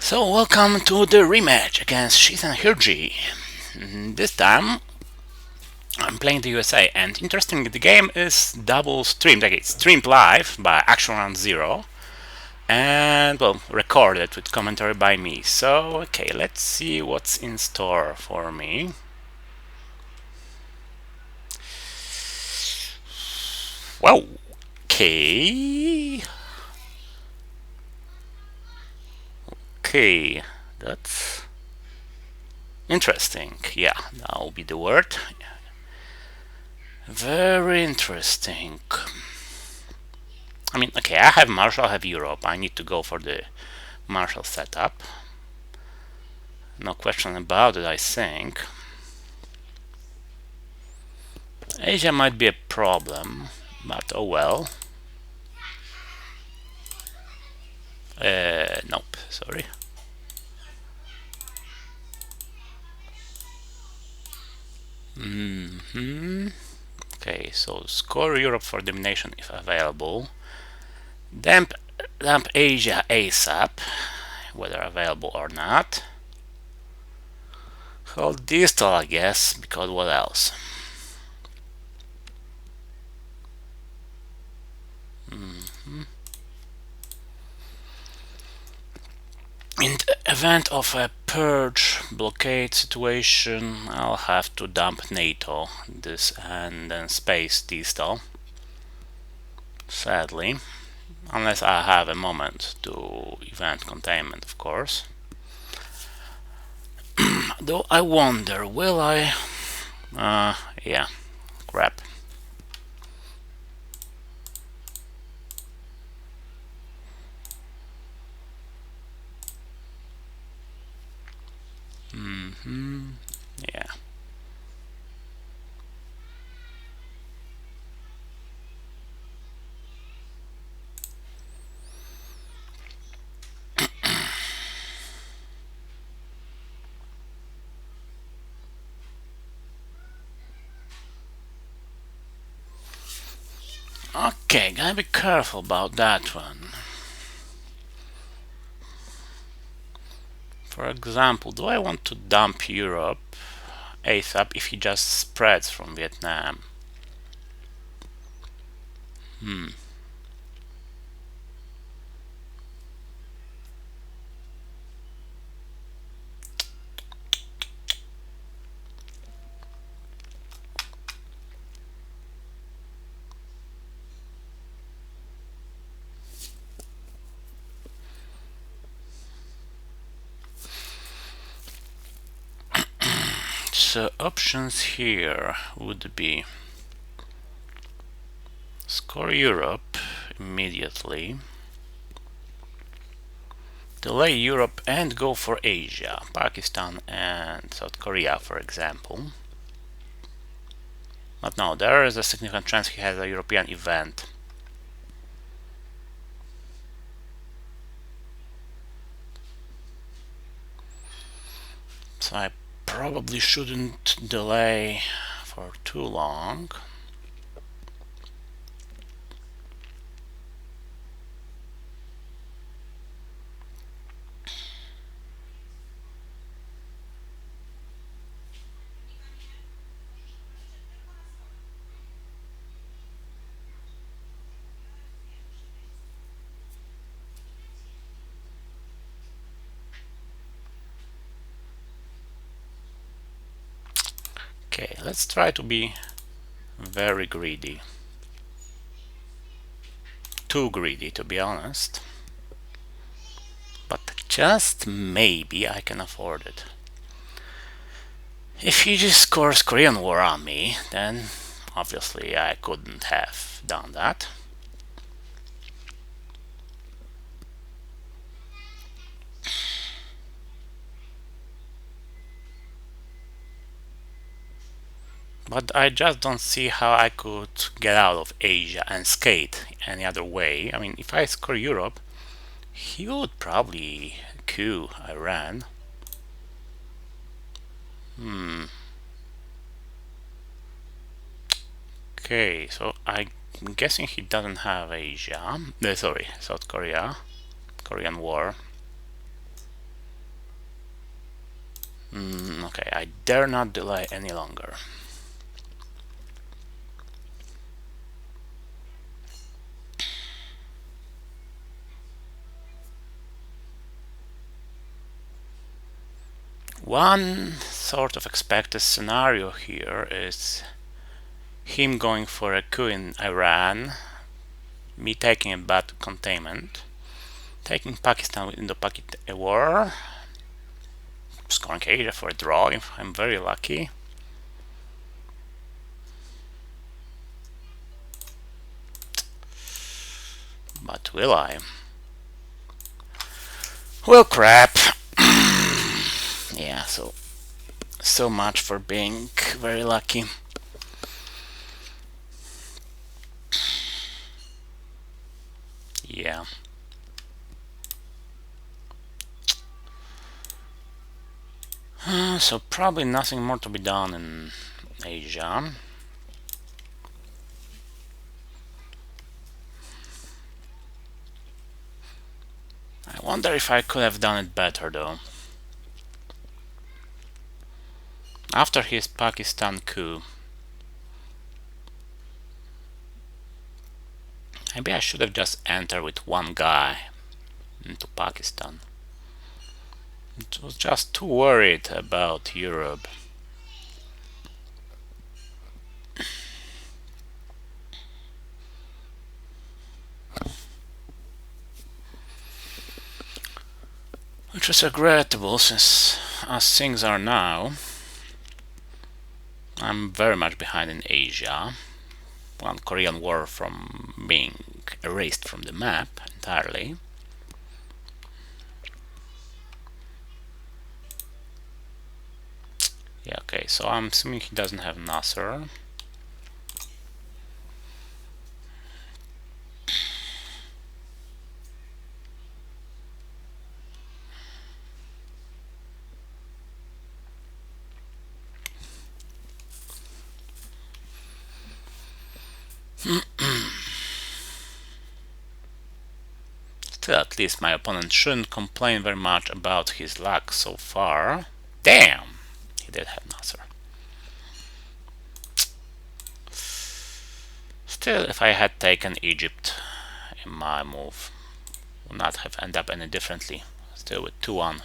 So welcome to the rematch against Shezan Hirjee. This time I'm playing the USA, and interestingly the game is double streamed, like it's streamed live by Action Round Zero and well recorded with commentary by me. So okay, let's see what's in store for me. Wow, okay. Okay, that's interesting. Yeah, that will be the word. Very interesting. I mean, okay, I have Marshall, I have Europe. I need to go for the Marshall setup. No question about it, I think. Asia might be a problem, but oh well. Nope, sorry. Okay, so score Europe for domination if available. Dump Asia ASAP, whether available or not. Hold distal, I guess, because what else? In the event of a purge blockade situation, I'll have to dump NATO this and then space distal. Sadly, unless I have a moment to event containment, of course. Though I wonder, will I? Yeah, crap. Yeah. Okay, gotta be careful about that one. For example, do I want to dump Europe ASAP if he just spreads from Vietnam? So options here would be score Europe immediately, delay Europe and go for Asia, Pakistan and South Korea for example. But no, there is a significant chance he has a European event. So I probably shouldn't delay for too long. Okay, let's try to be very greedy. Too greedy, to be honest. But just maybe I can afford it. If he just scores Korean War on me, then obviously I couldn't have done that. But I just don't see how I could get out of Asia and skate any other way. I mean, if I score Europe, he would probably coup Iran. Okay, so I'm guessing he doesn't have Asia. Sorry, South Korea. Korean War. Okay, I dare not delay any longer. One sort of expected scenario here is him going for a coup in Iran, me taking a bad containment, taking Pakistan with Indo-Pakistan war, scoring Asia for a draw if I'm very lucky. But will I? Well, crap. Yeah, so much for being very lucky. Yeah. So probably nothing more to be done in Asia. I wonder if I could have done it better though. After his Pakistan coup, maybe I should have just entered with one guy into Pakistan. It was just too worried about Europe. Which is regrettable since, as things are now, I'm very much behind in Asia. One Korean War from being erased from the map entirely. Yeah, okay, so I'm assuming he doesn't have Nasser. Still, at least my opponent shouldn't complain very much about his luck so far. Damn! He did have Nasser. Still, if I had taken Egypt in my move, would not have ended up any differently. Still with 2-1.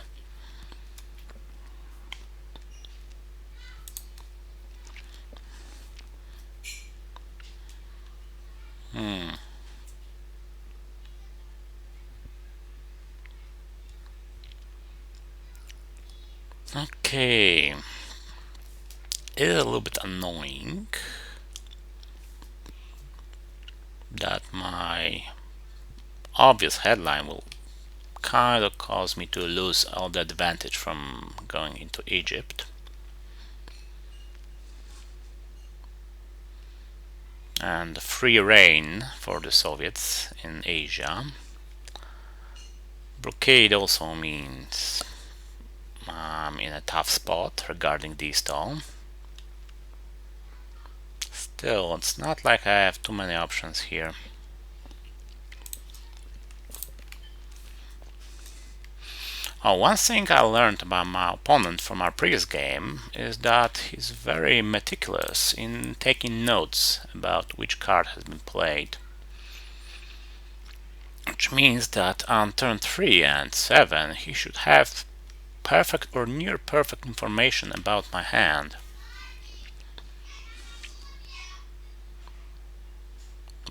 Okay. It is a little bit annoying that my obvious headline will kind of cause me to lose all the advantage from going into Egypt. And free reign for the Soviets in Asia. Blockade also means I'm in a tough spot regarding these two. Still, it's not like I have too many options here. Oh, one thing I learned about my opponent from our previous game is that he's very meticulous in taking notes about which card has been played. Which means that on turn 3 and 7 he should have perfect or near perfect information about my hand.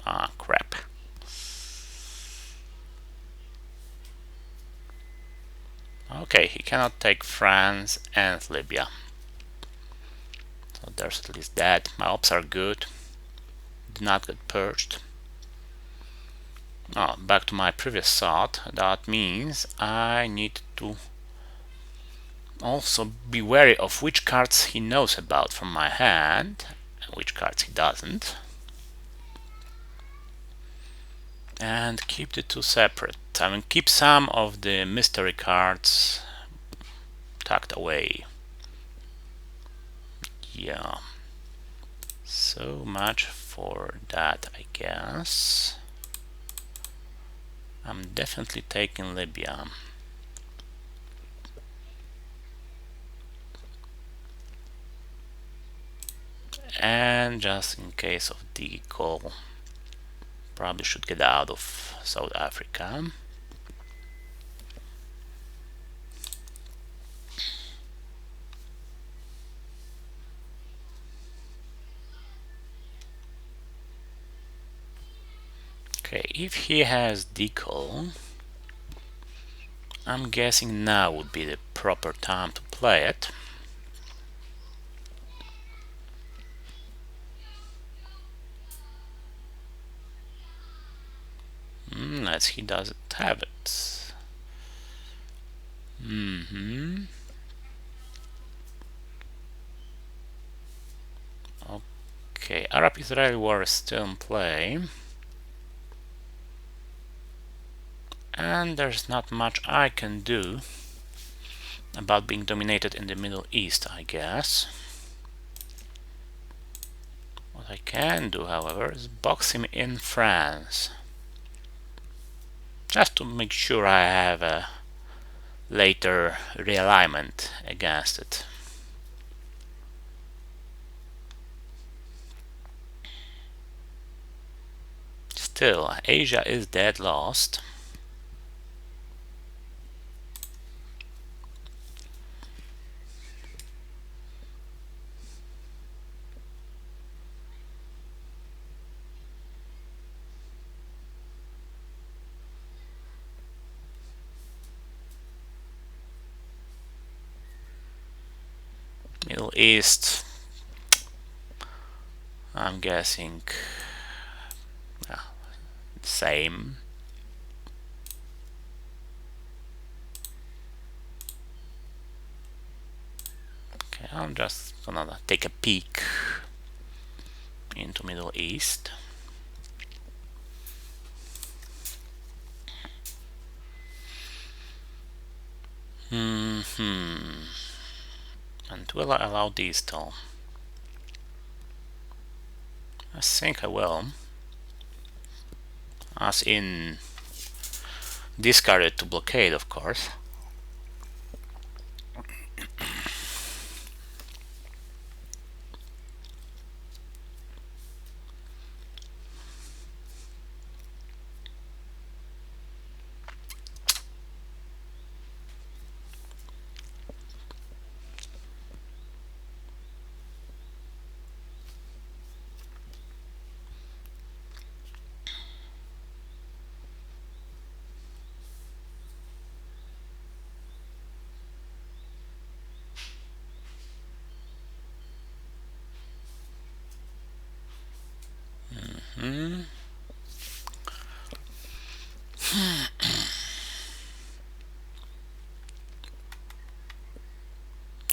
Ah, crap. Okay, he cannot take France and Libya. So there's at least that. My ops are good. Did not get purged. Oh, back to my previous thought. That means I need to also be wary of which cards he knows about from my hand and which cards he doesn't. And keep the two separate. I mean, keep some of the mystery cards tucked away. Yeah. So much for that, I guess. I'm definitely taking Libya. And just in case of decall, probably should get out of South Africa. Okay, if he has decall, I'm guessing now would be the proper time to play it. Unless he doesn't have it. Okay, Arab-Israeli war is still in play. And there's not much I can do about being dominated in the Middle East, I guess. What I can do, however, is box him in France. Just to make sure I have a later realignment against it. Still, Asia is dead lost. Middle East, I'm guessing same. Okay, I'm just gonna take a peek into Middle East. And will I allow these though? I think I will. As in discard it to blockade, of course.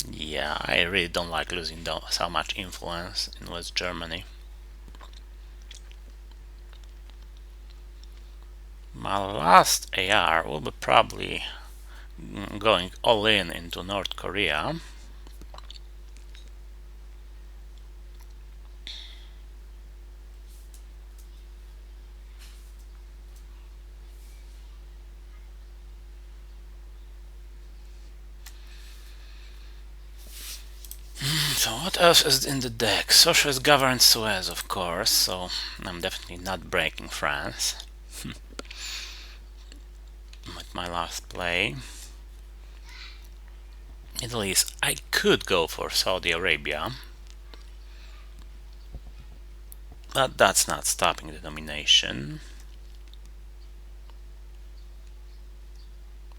Yeah, I really don't like losing so much influence in West Germany. My last AR will be probably going all in into North Korea. So what else is in the deck? Socialist governed Suez, of course, so I'm definitely not breaking France with my last play. Middle East, I could go for Saudi Arabia, but that's not stopping the domination.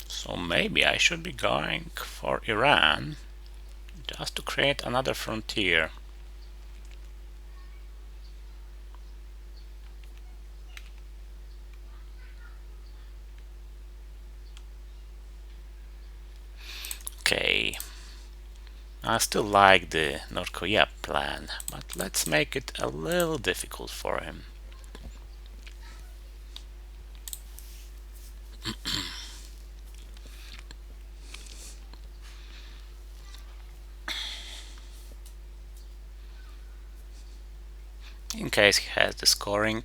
So maybe I should be going for Iran, just to create another frontier. Okay, I still like the North Korea plan, but let's make it a little difficult for him. In case he has the scoring.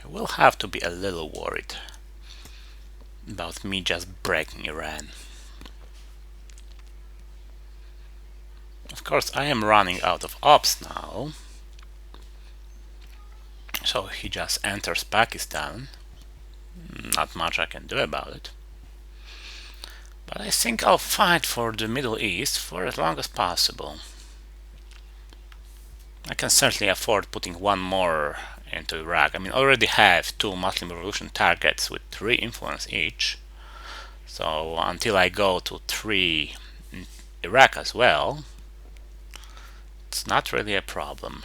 I will have to be a little worried about me just breaking Iran. Of course, I am running out of ops now. So he just enters Pakistan. Not much I can do about it. But I think I'll fight for the Middle East for as long as possible. I can certainly afford putting one more into Iraq. I mean, I already have 2 Muslim Revolution targets with 3 influence each. So until I go to 3 in Iraq as well, it's not really a problem.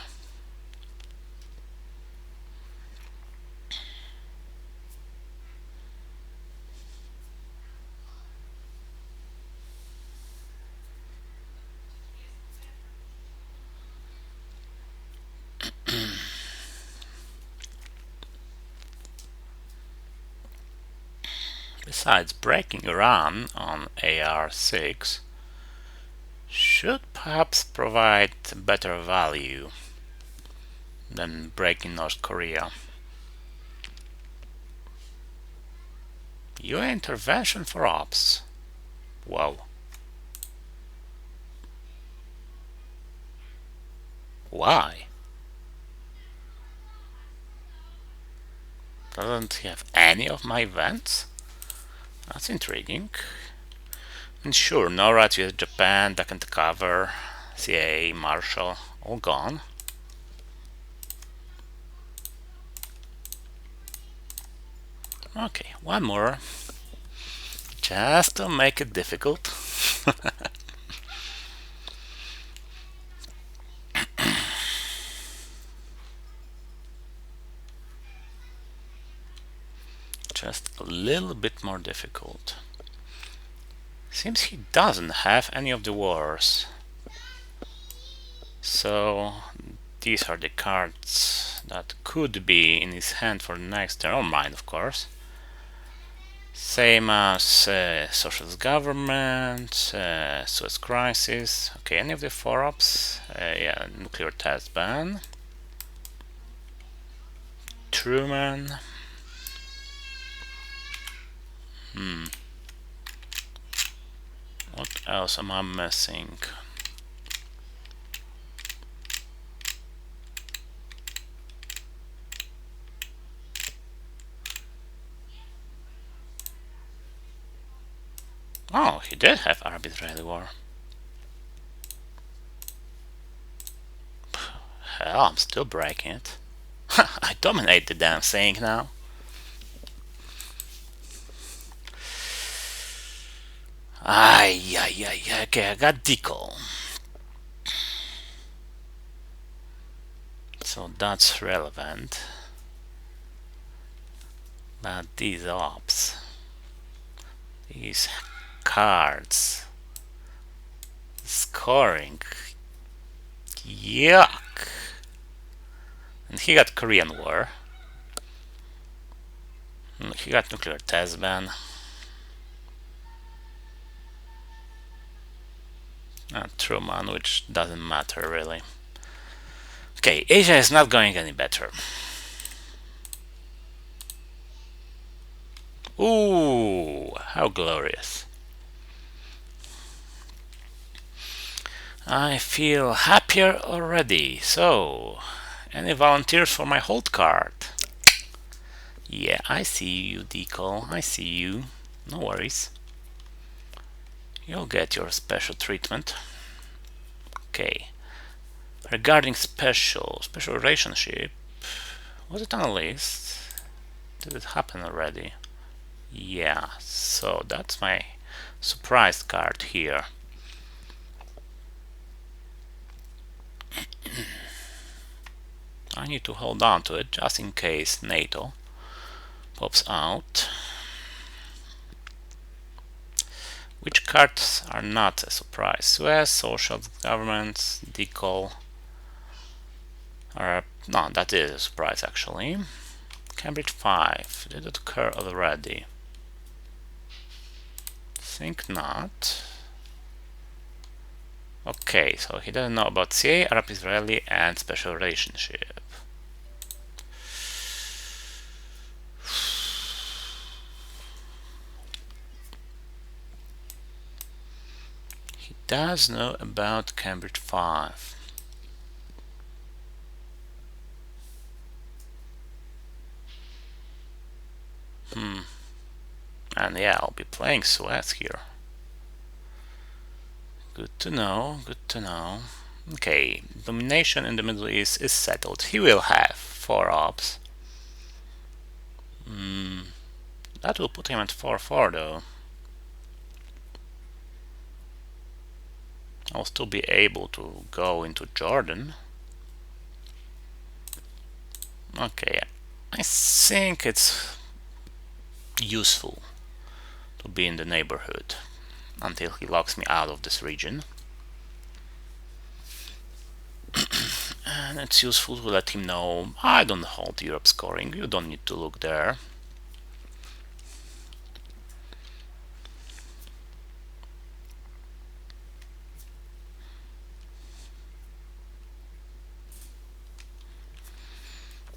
Besides, breaking Iran on AR6 should perhaps provide better value than breaking North Korea. UN intervention for ops. Wow. Why? Doesn't he have any of my events? That's intriguing. And sure, NORAD, US, Japan, Duck and Cover, CIA, Marshall, all gone. Okay, one more. Just to make it difficult. Just a little bit more difficult. Seems he doesn't have any of the wars. So these are the cards that could be in his hand for the next turn, or mine of course. Same as socialist government, Suez crisis. Okay, any of the 4-ups? Yeah, nuclear test ban. Truman. What else am I missing? Oh, he did have Arab-Israeli war. Hell, I'm still breaking it. I dominate the damn thing now. Ay, okay, I got decal. So that's relevant. But these ops, these cards, scoring, yuck. And he got Korean War. He got nuclear test ban. Truman, which doesn't matter really. Okay, Asia is not going any better. Ooh, how glorious. I feel happier already. So, any volunteers for my hold card? Yeah, I see you, Decal. I see you. No worries. You'll get your special treatment. Okay. Regarding special relationship, was it on the list? Did it happen already? Yeah, so that's my surprise card here. I need to hold on to it just in case NATO pops out. Which cards are not a surprise? Suez, social governments, decal. No, that is a surprise actually. Cambridge 5, did it occur already? Think not. Okay, so he doesn't know about CIA, Arab-Israeli, and special relationship. He does know about Cambridge 5. And yeah, I'll be playing Suez here. Good to know, good to know. Okay, domination in the Middle East is settled. He will have 4 ops. That will put him at 4-4 though. I'll still be able to go into Jordan. Okay, I think it's useful to be in the neighborhood until he locks me out of this region. And it's useful to let him know I don't hold Europe scoring, you don't need to look there.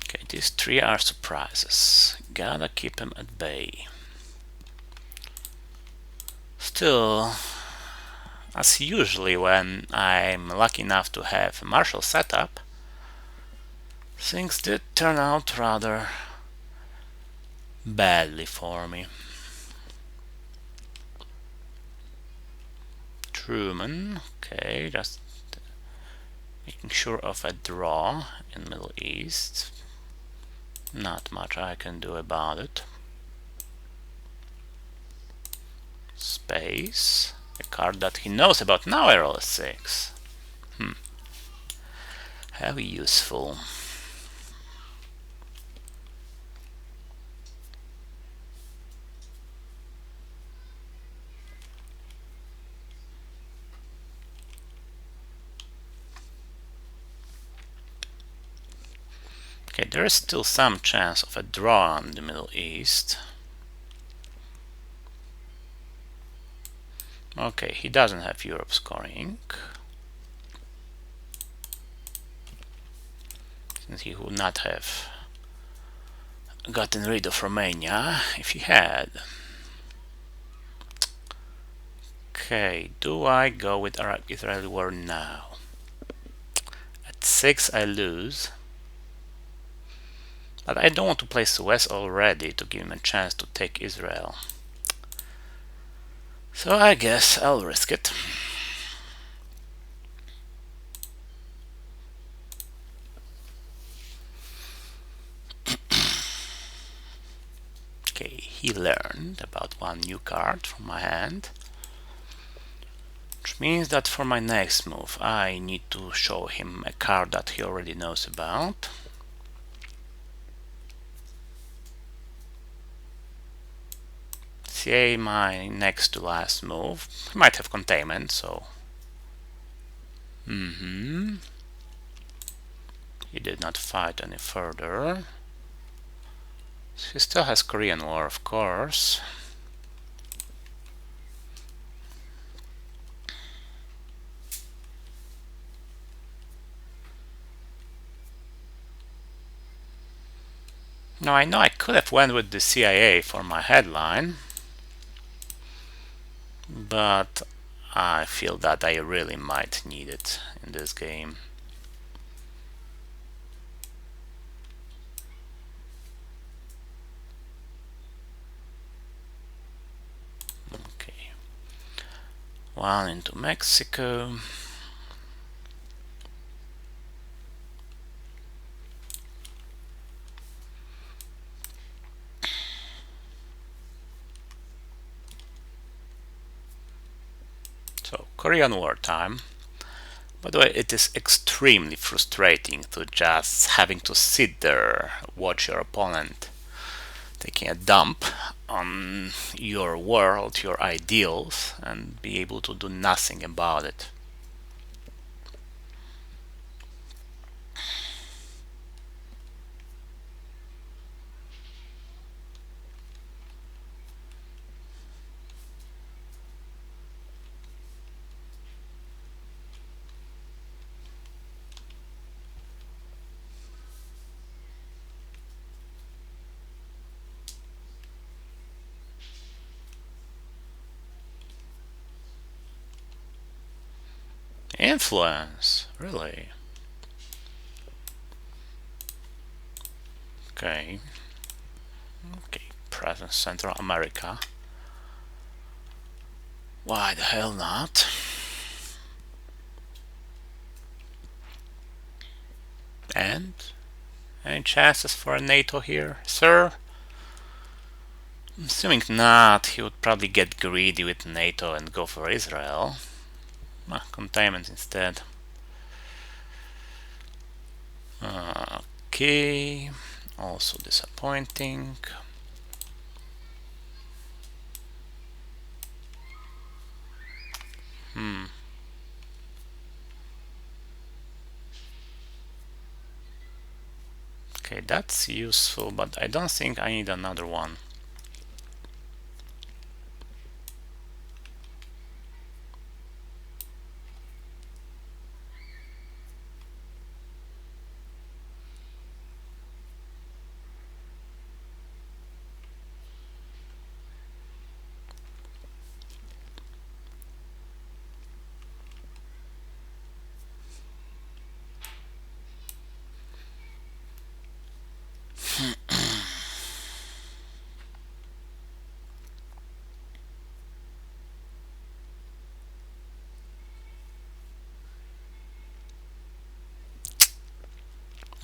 Okay, these 3 are surprises. Gotta keep him at bay. Still, as usually when I'm lucky enough to have a Marshall setup, things did turn out rather badly for me. Truman, okay, just making sure of a draw in Middle East. Not much I can do about it. Space, a card that he knows about. Now I roll a 6. How useful. Okay, there is still some chance of a draw in the Middle East. Okay, he doesn't have Europe scoring. Since he would not have gotten rid of Romania if he had. Okay, do I go with Arab-Israeli war now? At 6 I lose. But I don't want to play Suez already to give him a chance to take Israel. So I guess I'll risk it. Okay, he learned about 1 new card from my hand. Which means that for my next move I need to show him a card that he already knows about. See, my next to last move, he might have containment, so he did not fight any further. He still has Korean War, of course. Now I know I could have went with the CIA for my headline, but I feel that I really might need it in this game. Okay, 1 into Mexico. So, Korean War time. By the way, it is extremely frustrating to just having to sit there, watch your opponent taking a dump on your world, your ideals, and be able to do nothing about it. influence, really. Okay. Okay, present Central America. Why the hell not? And any chances for a NATO here, sir? I'm assuming not. He would probably get greedy with NATO and go for Israel. Containment instead. Okay, also disappointing. Okay, that's useful, but I don't think I need another one.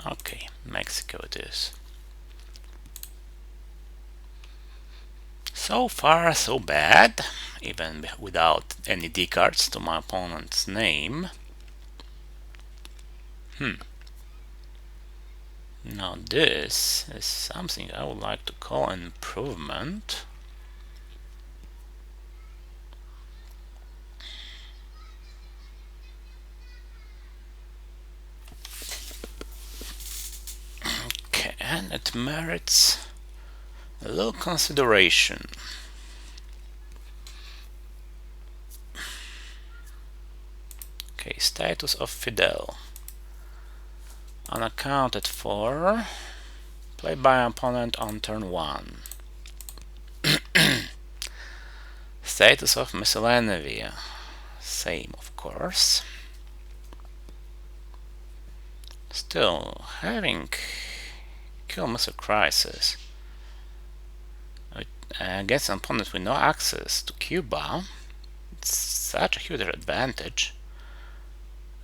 Okay, Mexico it is. So far, so bad, even without any D cards to my opponent's name. Now this is something I would like to call an improvement. Okay, and it merits a little consideration. Okay, status of Fidel. Unaccounted for. Played by an opponent on turn 1. Status of Miscellanea. Same, of course. Still, having Kill Missile Crisis against an opponent with no access to Cuba, it's such a huge advantage.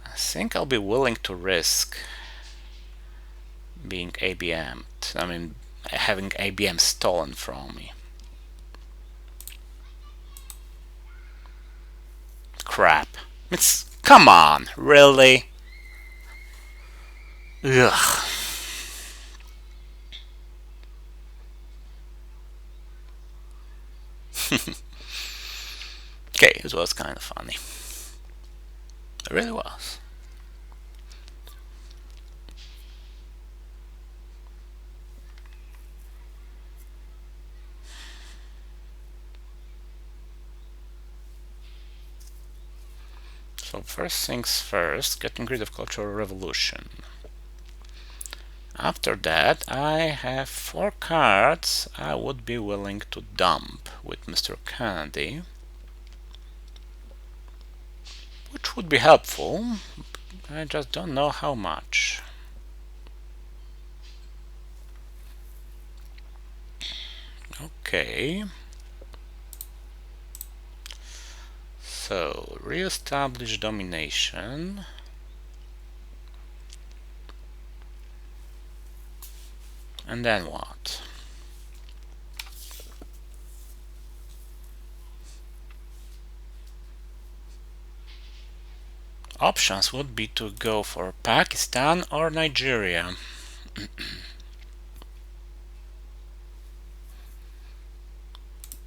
I think I'll be willing to risk being ABM'd. I mean, having ABM stolen from me. Crap. Come on, really? Ugh. Okay, it was kind of funny. It really was. So first things first, getting rid of Cultural Revolution. After that, I have 4 cards I would be willing to dump with Mr. Kennedy, which would be helpful. I just don't know how much. Okay. So, re-establish domination. And then what? Options would be to go for Pakistan or Nigeria.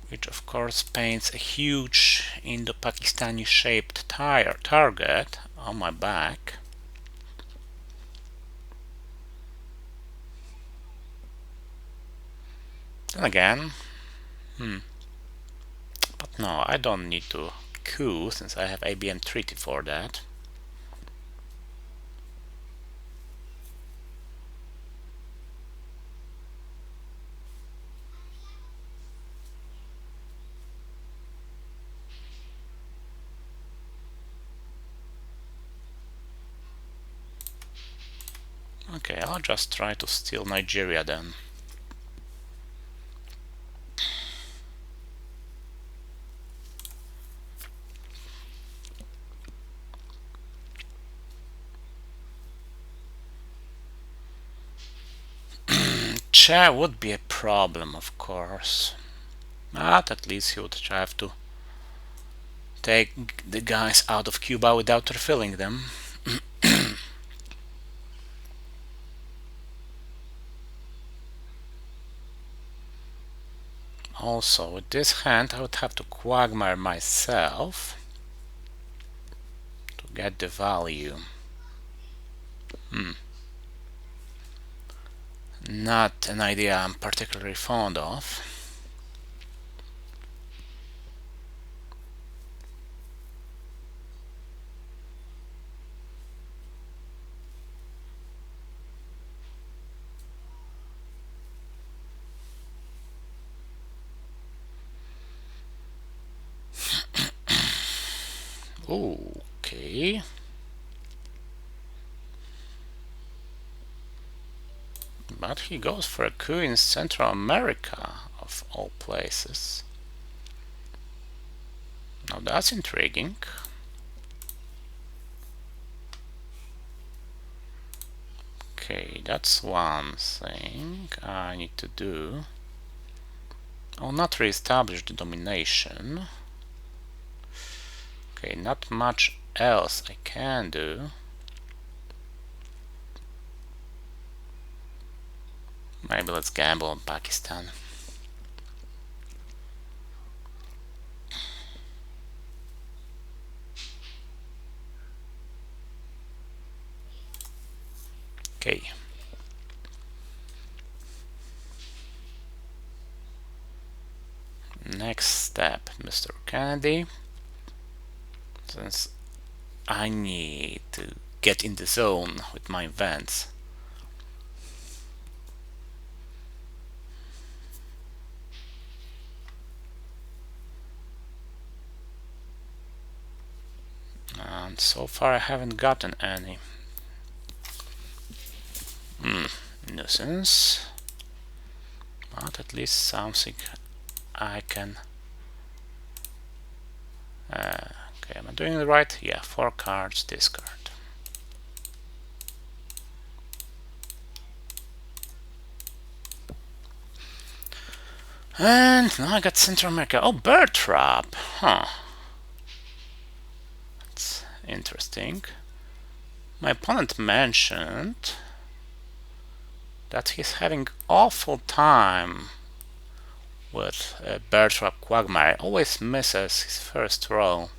Which of course paints a huge Indo-Pakistani shaped target on my back. Then again, but no, I don't need to coup since I have ABM treaty for that. Okay, I'll just try to steal Nigeria then. Che would be a problem, of course. But at least he would have to take the guys out of Cuba without refilling them. Also, with this hand, I would have to quagmire myself to get the value. Not an idea I'm particularly fond of. Okay. But he goes for a coup in Central America, of all places. Now that's intriguing. Okay, that's one thing I need to do. I'll not re-establish the domination. Okay, not much else I can do. Maybe let's gamble on Pakistan. Okay. Next step, Mr. Kennedy. Since I need to get in the zone with my events. And so far I haven't gotten any. Nuisance. But at least something I can... okay, am I doing it right? Yeah, 4 cards, discard. And now I got Central America. Oh, bird trap. Huh. That's interesting. My opponent mentioned that he's having awful time with bird trap quagmire. Always misses his first roll.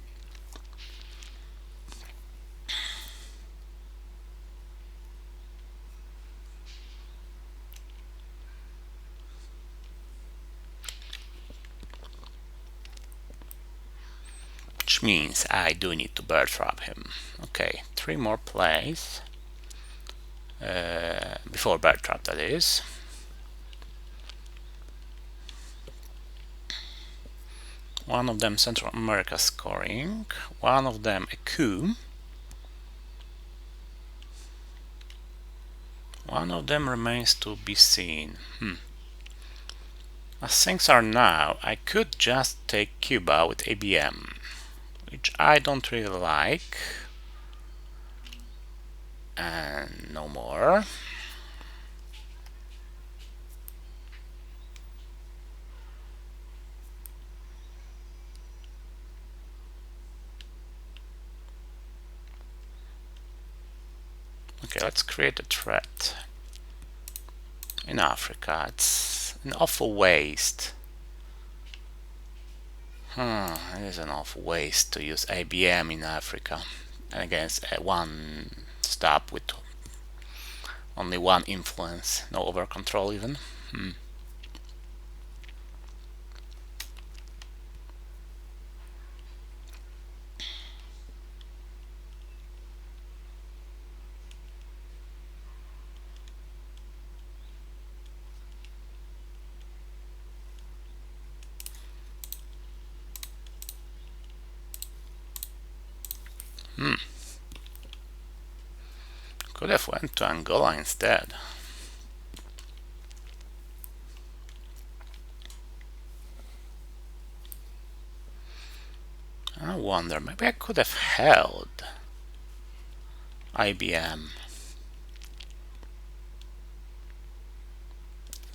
Which means I do need to bird trap him. Okay, 3 more plays. Before bird trap, that is. One of them Central America scoring, one of them a coup, one of them remains to be seen. As things are now, I could just take Cuba with ABM, which I don't really like, and no more. Okay, let's create a threat in Africa. It's an awful waste. It is an awful waste to use ABM in Africa and against one stop with only one influence, no over control even. Could have went to Angola instead. I wonder, maybe I could have held IBM.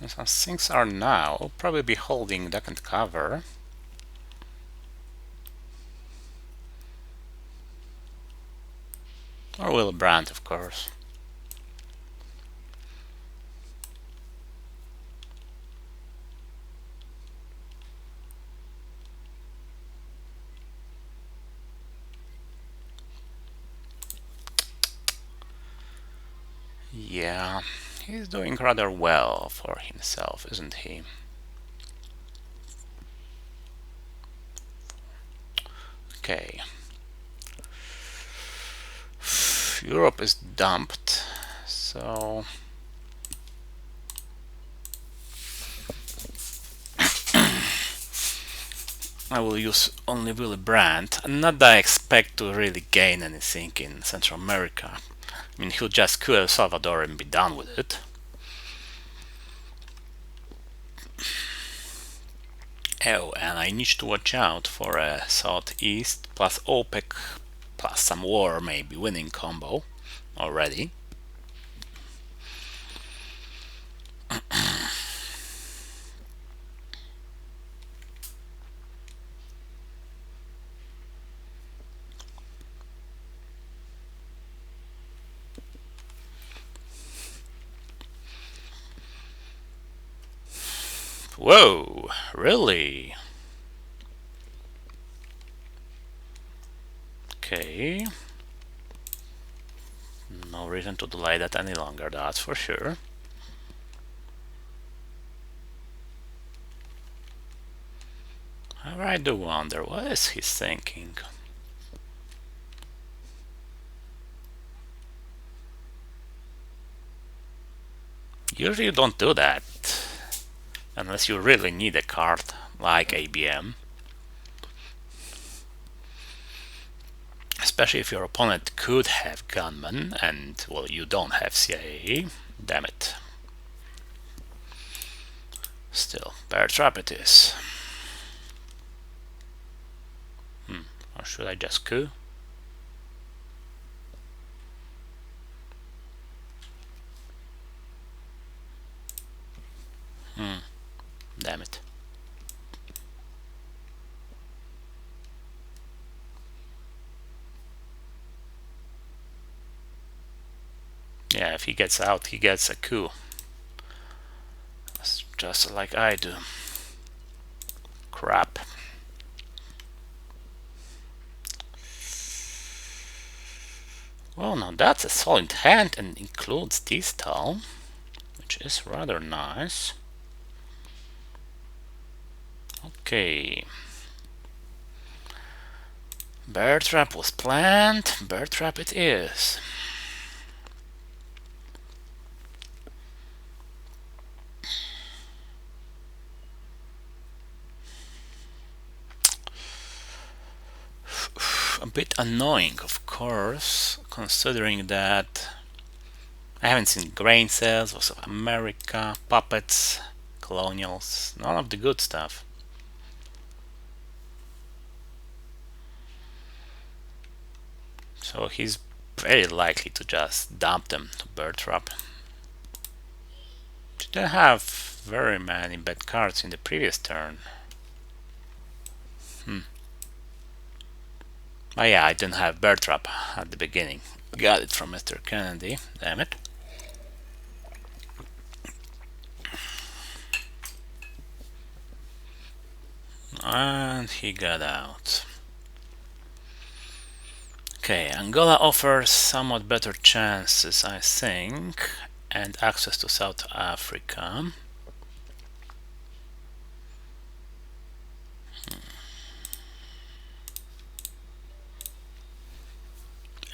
As things are now, I'll probably be holding duck and cover. Or Will Brandt, of course. Yeah, he's doing rather well for himself, isn't he? Okay. Europe is dumped, so I will use only Willy Brandt. Not that I expect to really gain anything in Central America. I mean, he'll just kill El Salvador and be done with it. Oh, and I need to watch out for a Southeast plus OPEC plus some war maybe winning combo already. Whoa, really? Okay. No reason to delay that any longer, that's for sure. However, I do wonder, what is he thinking? Usually you don't do that, unless you really need a card like ABM. Especially if your opponent could have gunman and, well, you don't have CIA. Damn it. Still, bear trap it is. Or should I just coup? Damn it. Yeah, if he gets out, he gets a coup. That's just like I do. Crap. Well, now that's a solid hand and includes this tile, which is rather nice. Okay. Bear trap was planned. Bear trap it is. A bit annoying, of course, considering that I haven't seen grain sales, Voice of America, puppets, colonials, none of the good stuff. So he's very likely to just dump them to bird trap. Didn't have very many bad cards in the previous turn. Oh yeah, I didn't have bird trap at the beginning. Got it from Mr. Kennedy, damn it. And he got out. Okay, Angola offers somewhat better chances, I think, and access to South Africa.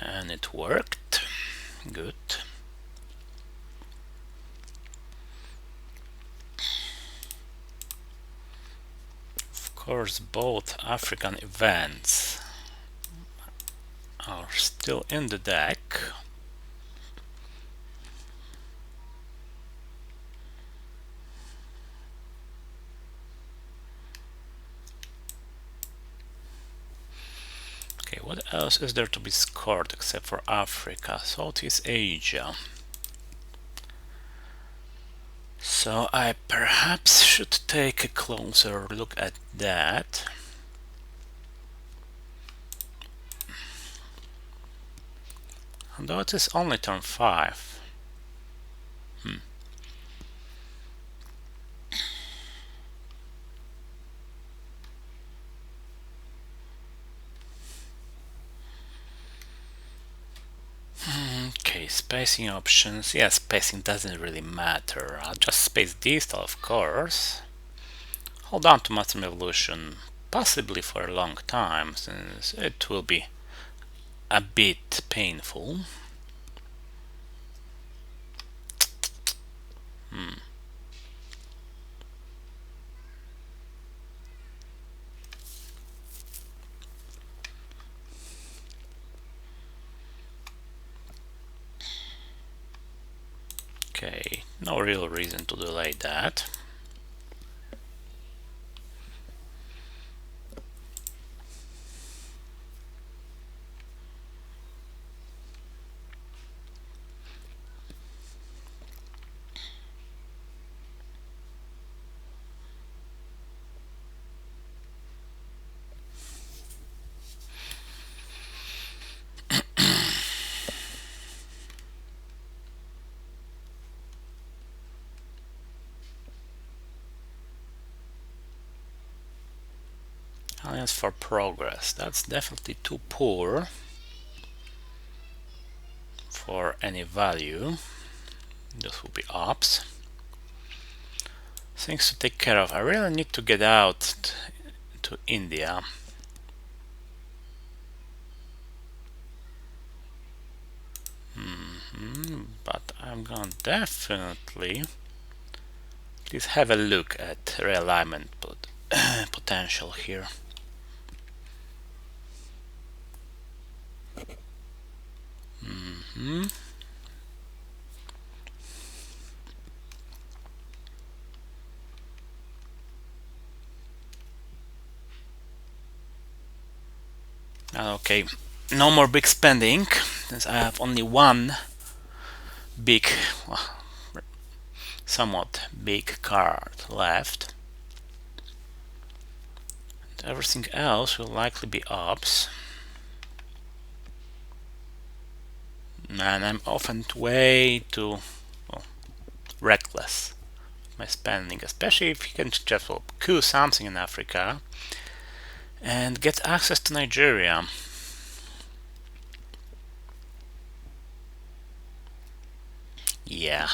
And it worked. Good. Of course, both African events are still in the deck. What else is there to be scored except for Africa? Southeast Asia. So I perhaps should take a closer look at that. Although it is only turn 5. Okay, spacing options. Yeah, spacing doesn't really matter. I'll just space distal, of course. Hold on to Maximum Evolution, possibly for a long time, since it will be a bit painful. Okay, no real reason to delay that. Alliance for Progress. That's definitely too poor for any value. This will be ops. Things to take care of. I really need to get out to India. But I'm gonna definitely please have a look at realignment potential here. Okay, no more big spending, since I have only one big, well, somewhat big card left. And everything else will likely be ops. And I'm often way too reckless with my spending, especially if you can just coup something in Africa and get access to Nigeria. Yeah,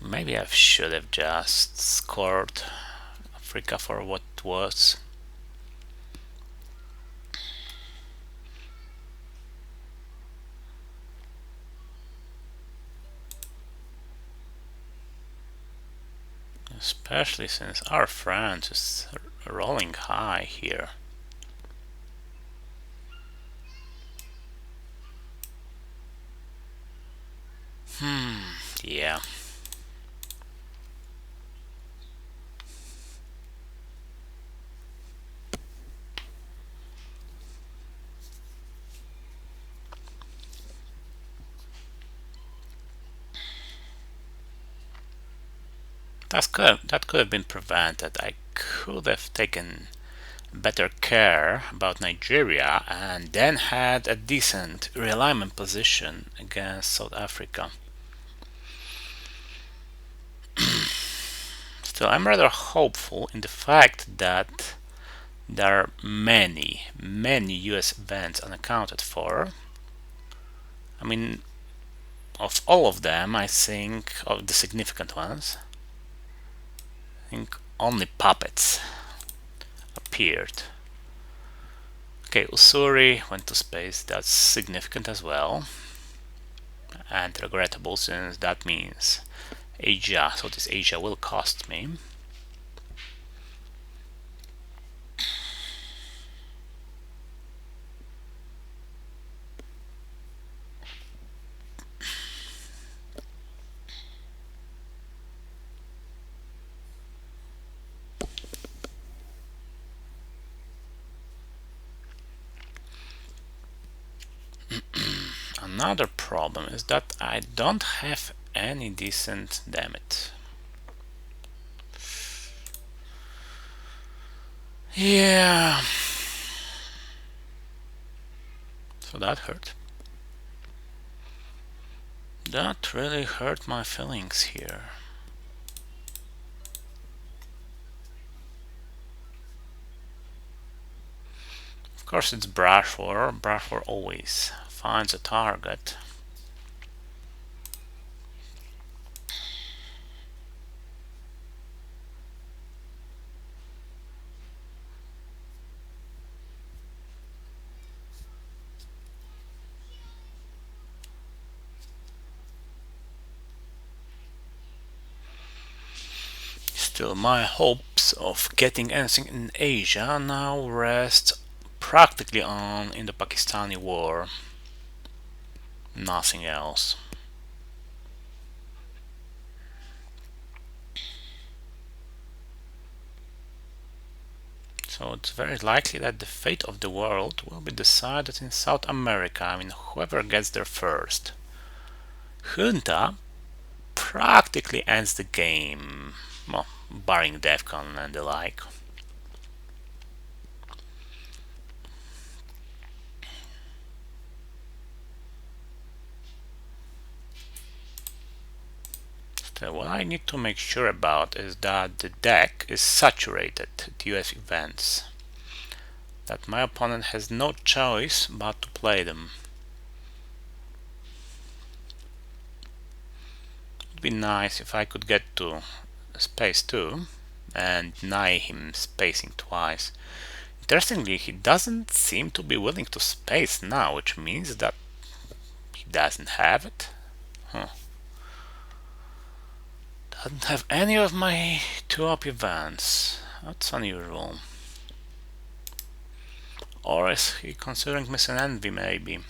maybe I should have just scored Africa for what it was. Especially since our friend is rolling high here. Yeah. That could have been prevented. I could have taken better care about Nigeria and then had a decent realignment position against South Africa. Still, I'm rather hopeful in the fact that there are many US events unaccounted for. I mean, of all of them, I think, of the significant ones, I think only puppets appeared. Okay, Usuri went to space, that's significant as well, and regrettable since that means Asia, so this Asia will cost me. Another problem is that I don't have any decent damage. Yeah. So that hurt. That really hurt my feelings here. Of course it's brush war. Brush war always finds a target. Still, my hopes of getting anything in Asia now rest practically on in the Pakistani war. Nothing else. So it's very likely that the fate of the world will be decided in South America. I mean, whoever gets there first. Junta practically ends the game, well, barring DEFCON and the like. Still, what I need to make sure about is that the deck is saturated at US events. That my opponent has no choice but to play them. It would be nice if I could get to space 2 and deny him spacing twice. Interestingly, he doesn't seem to be willing to space now, which means that he doesn't have it. Huh. Doesn't have any of my 2-up events. That's unusual. Or is he considering missing envy, maybe?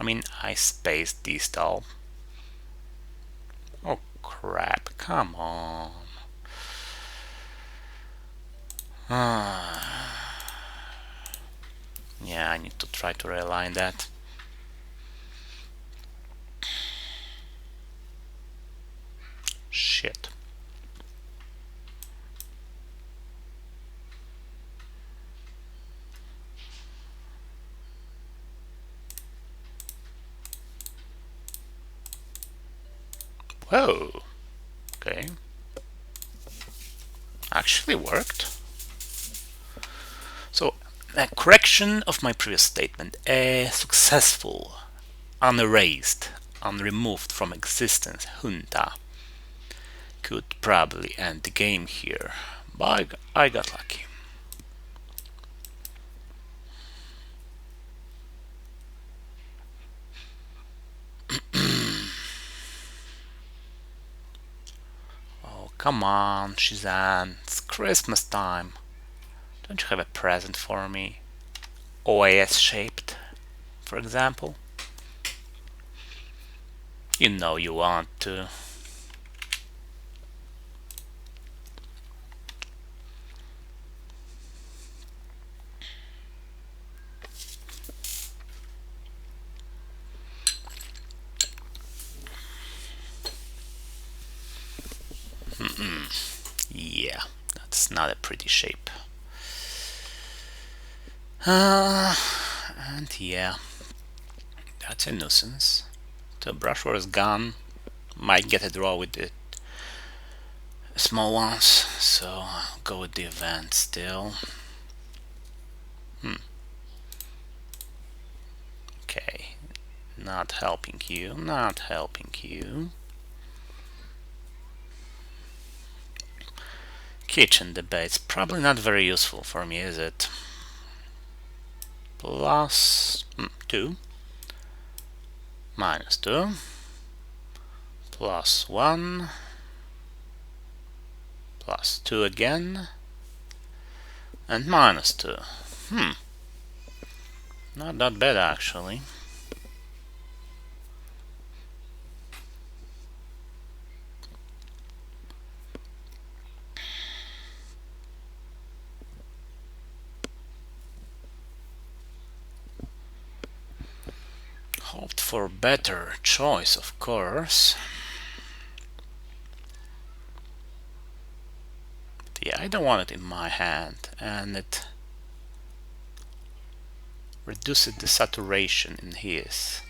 I mean, I spaced distal. Oh crap, come on. Yeah, I need to try to realign that. Shit. Whoa. Okay. Actually worked. So, a correction of my previous statement. A successful, unerased, unremoved from existence junta could probably end the game here, but I got lucky. Oh, come on, Shezan, it's Christmas time. Don't you have a present for me? OAS shaped, for example? You know you want to. Yeah, that's not a pretty shape. And yeah, that's a nuisance. The brush war is gone. Might get a draw with the small ones, so I'll go with the event still. Okay, not helping you, not helping you. Kitchen debates, probably not very useful for me, is it? Plus 2, minus 2, plus 1, plus 2 again, and minus 2. Not that bad actually. for better choice, of course. But yeah, I don't want it in my hand, and it reduces the saturation in his.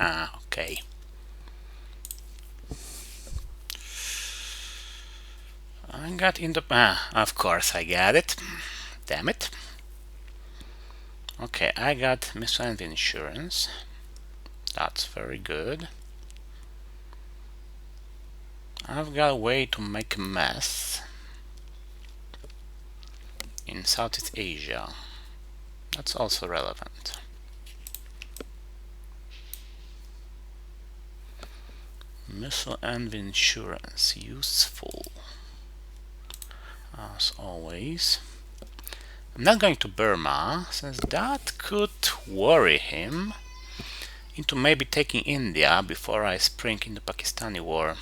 Ah, okay. I got in the... of course I got it. Damn it. Okay, I got miscellaneous insurance. That's very good. I've got a way to make a mess in Southeast Asia. That's also relevant. Missile and insurance, useful as always. I'm not going to Burma, since that could worry him into maybe taking India before I spring in the Pakistani war.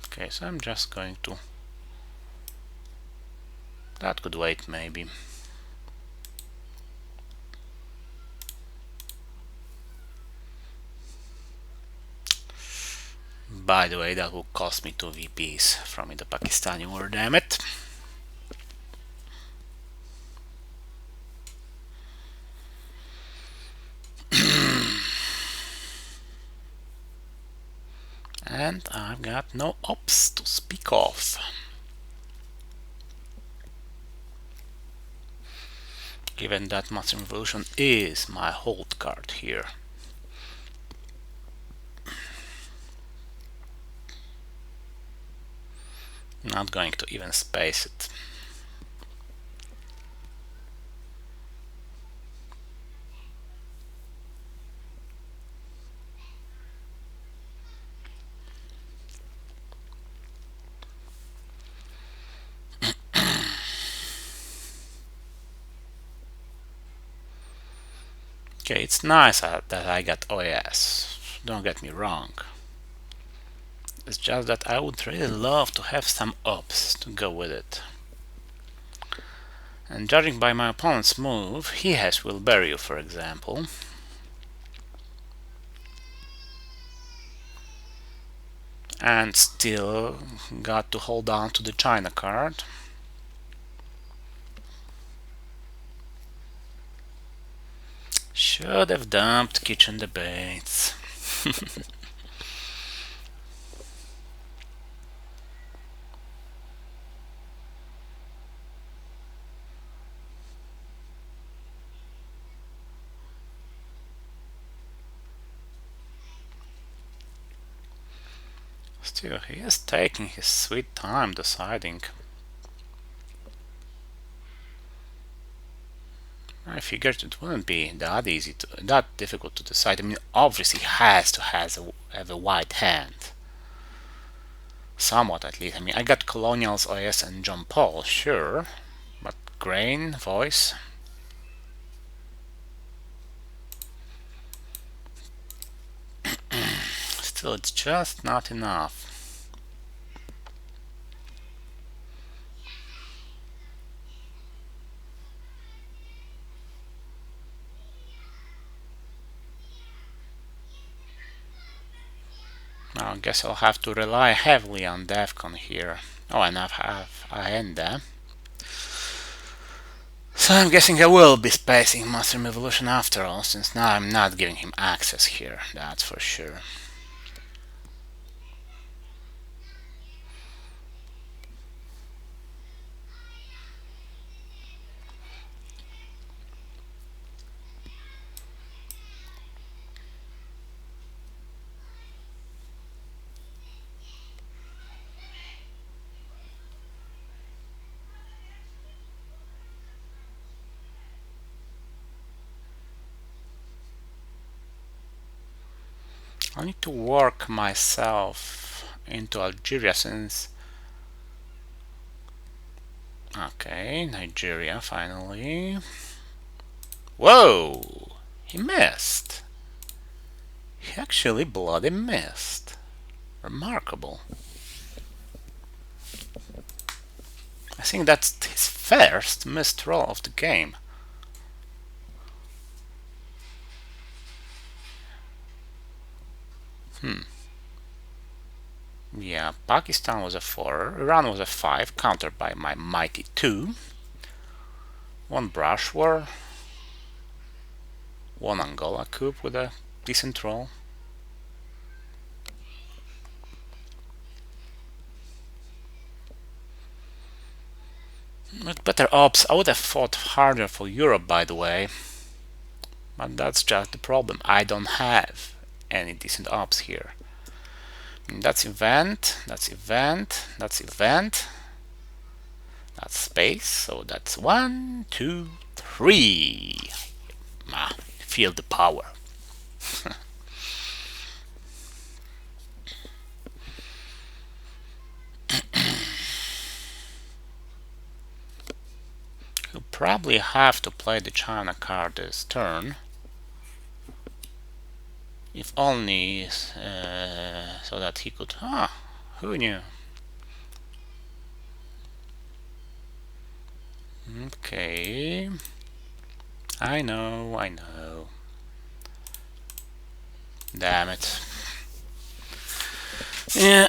Okay, so I'm just going to... That could wait, maybe. By the way, that will cost me 2 VPs from the Pakistani war, damn it. And I've got no ops to speak of. Given that Mushroom Revolution is my hold card here. Not going to even space it. Okay, it's nice that I got OAS, don't get me wrong. It's just that I would really love to have some ops to go with it. And judging by my opponent's move, he has Will Bury You, for example. And still got to hold on to the China card. Should have dumped Kitchen Debates. Still, he is taking his sweet time deciding. I figured it wouldn't be that difficult to decide. I mean, obviously he has to have a wide hand. Somewhat, at least. I mean, I got Colonials, OS, and John Paul, sure. But Grain, Voice... Still, it's just not enough. Now I guess I'll have to rely heavily on Defcon here. Oh, and I have Ahenda. So I'm guessing I will be spacing Mushroom Evolution after all, since now I'm not giving him access here, that's for sure. I need to work myself into Algeria, since Okay, Nigeria finally. Whoa! He missed. He actually bloody missed. Remarkable. I think that's his first missed roll of the game. Yeah, Pakistan was a 4, Iran was a 5, countered by my mighty 2. One brush war, one Angola coup with a decent roll. With better ops, I would have fought harder for Europe, by the way. But that's just the problem. I don't have any decent ops here. That's event, that's event, that's event. That's space, so that's 1, 2, 3. Feel the power. He'll probably have to play the China card this turn. If only so that he could... who knew? Okay. I know. Damn it. Yeah.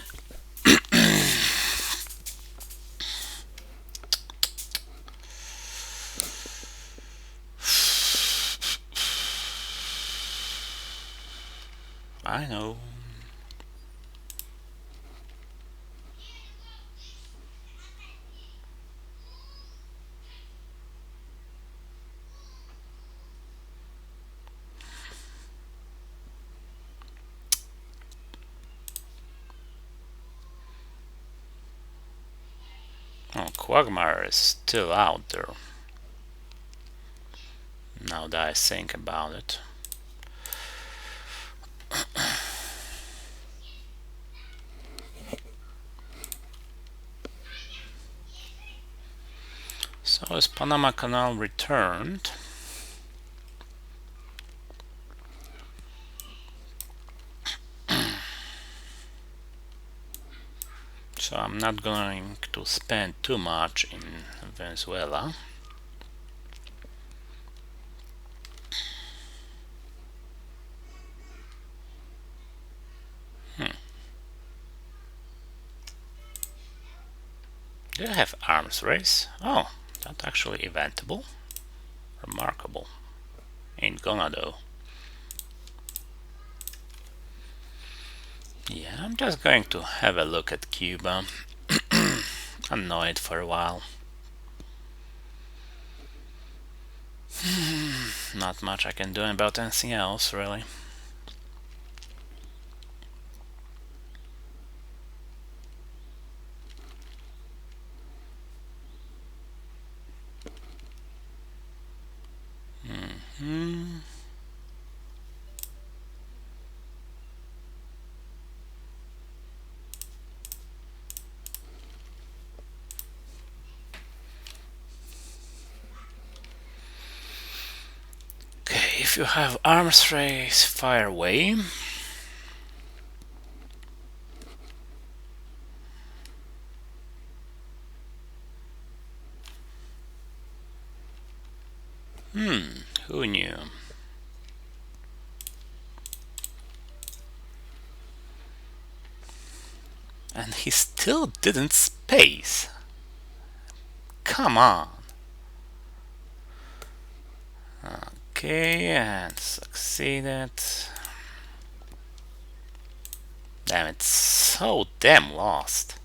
I know. Oh, Quagmire is still out there. Now that I think about it. So is Panama Canal returned? So I'm not going to spend too much in Venezuela. Do I have arms race? Oh, that's actually eventable. Remarkable. Ain't gonna though. Yeah, I'm just going to have a look at Cuba. Annoy it for a while. Not much I can do about anything else, really. Okay, if you have arms race, fire away. Who knew? And he still didn't space. Come on. Okay, and succeeded. Damn, it's so damn lost.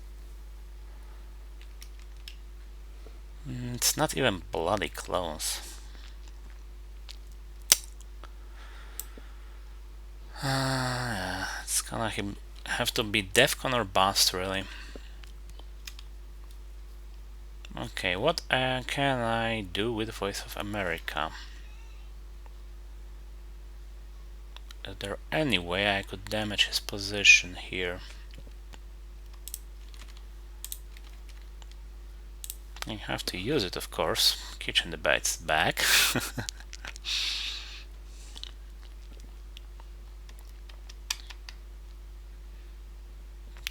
It's not even bloody close. It's gonna have to be Defcon or bust, really. Okay, what can I do with Voice of America? Is there any way I could damage his position here? You have to use it, of course. Kitchen debate's back.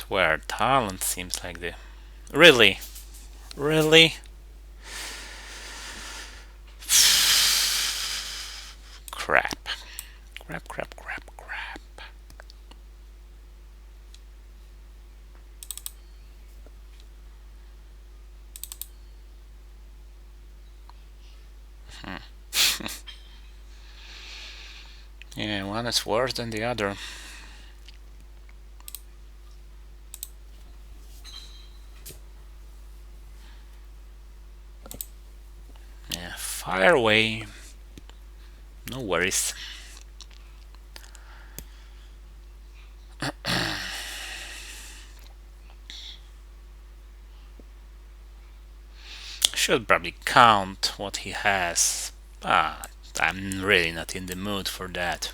Where talent seems like the... Really? Really? Crap. Crap, crap, crap, crap. Yeah, one is worse than the other. Yeah, fire away. No worries. Should probably count what he has, but I'm really not in the mood for that.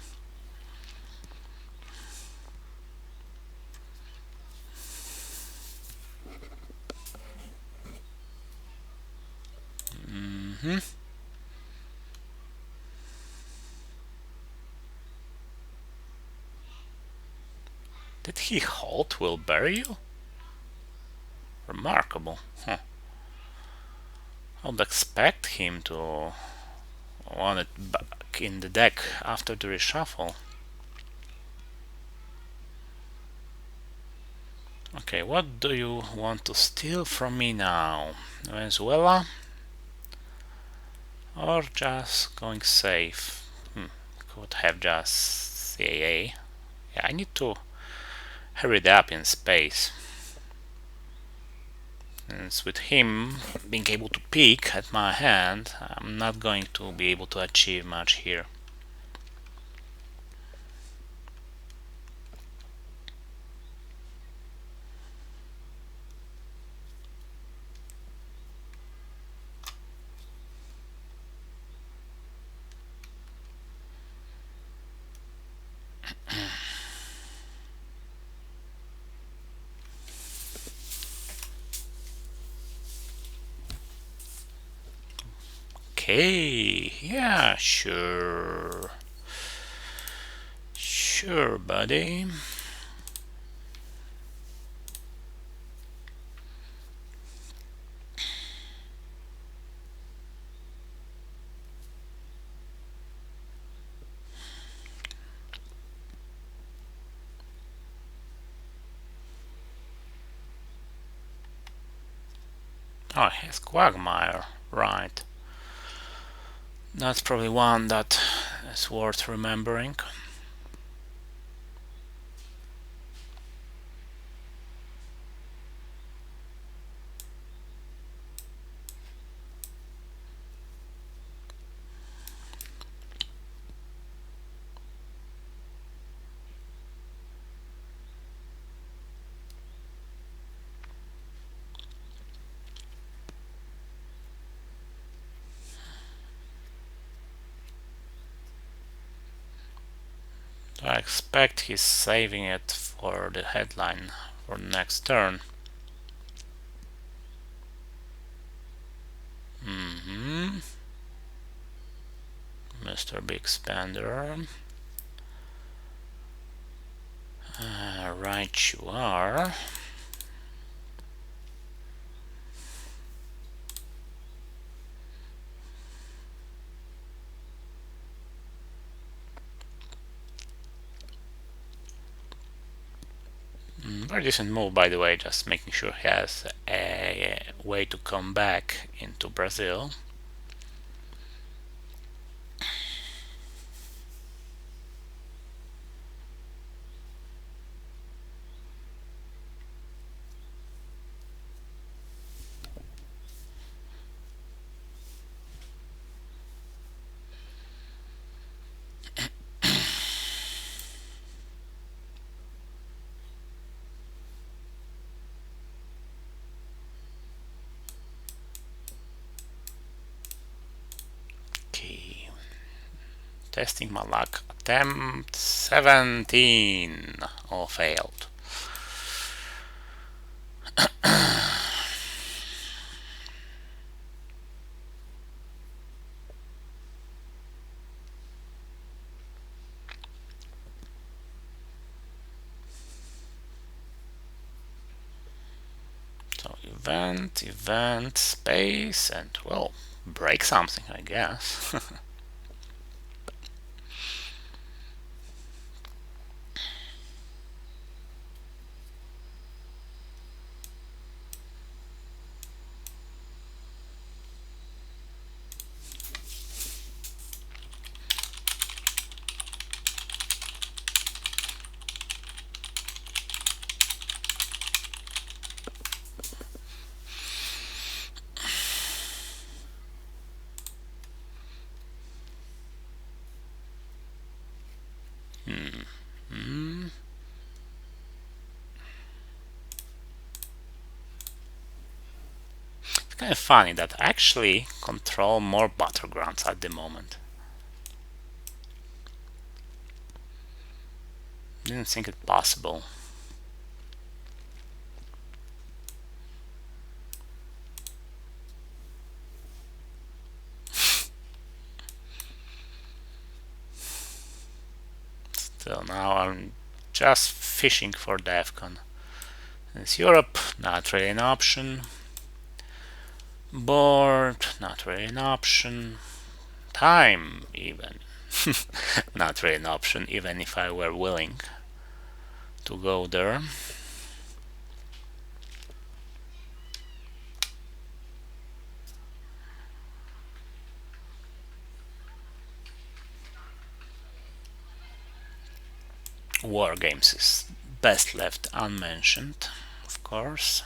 Did he halt will bury you? Remarkable. Huh. I would expect him to want it back in the deck after the reshuffle. Okay, what do you want to steal from me now? Venezuela? Or just going safe? Could have just CAA. Yeah, I need to hurry it up in space. And with him being able to peek at my hand, I'm not going to be able to achieve much here. Okay, yeah, sure. Sure, buddy. Oh, he has Quagmire, right. That's probably one that is worth remembering. I expect he's saving it for the headline for next turn. Mr. Big Spender. Right you are. Very decent move, by the way, just making sure he has a way to come back into Brazil. Okay. Testing my luck. Attempt 17. All failed. event, space, and well, break something, I guess. It's kind of funny that I actually control more battlegrounds at the moment. Didn't think it possible. Still, now I'm just fishing for DEFCON. It's Europe, not really an option. Board, not really an option. Time, even. Not really an option, even if I were willing to go there. War games is best left unmentioned, of course.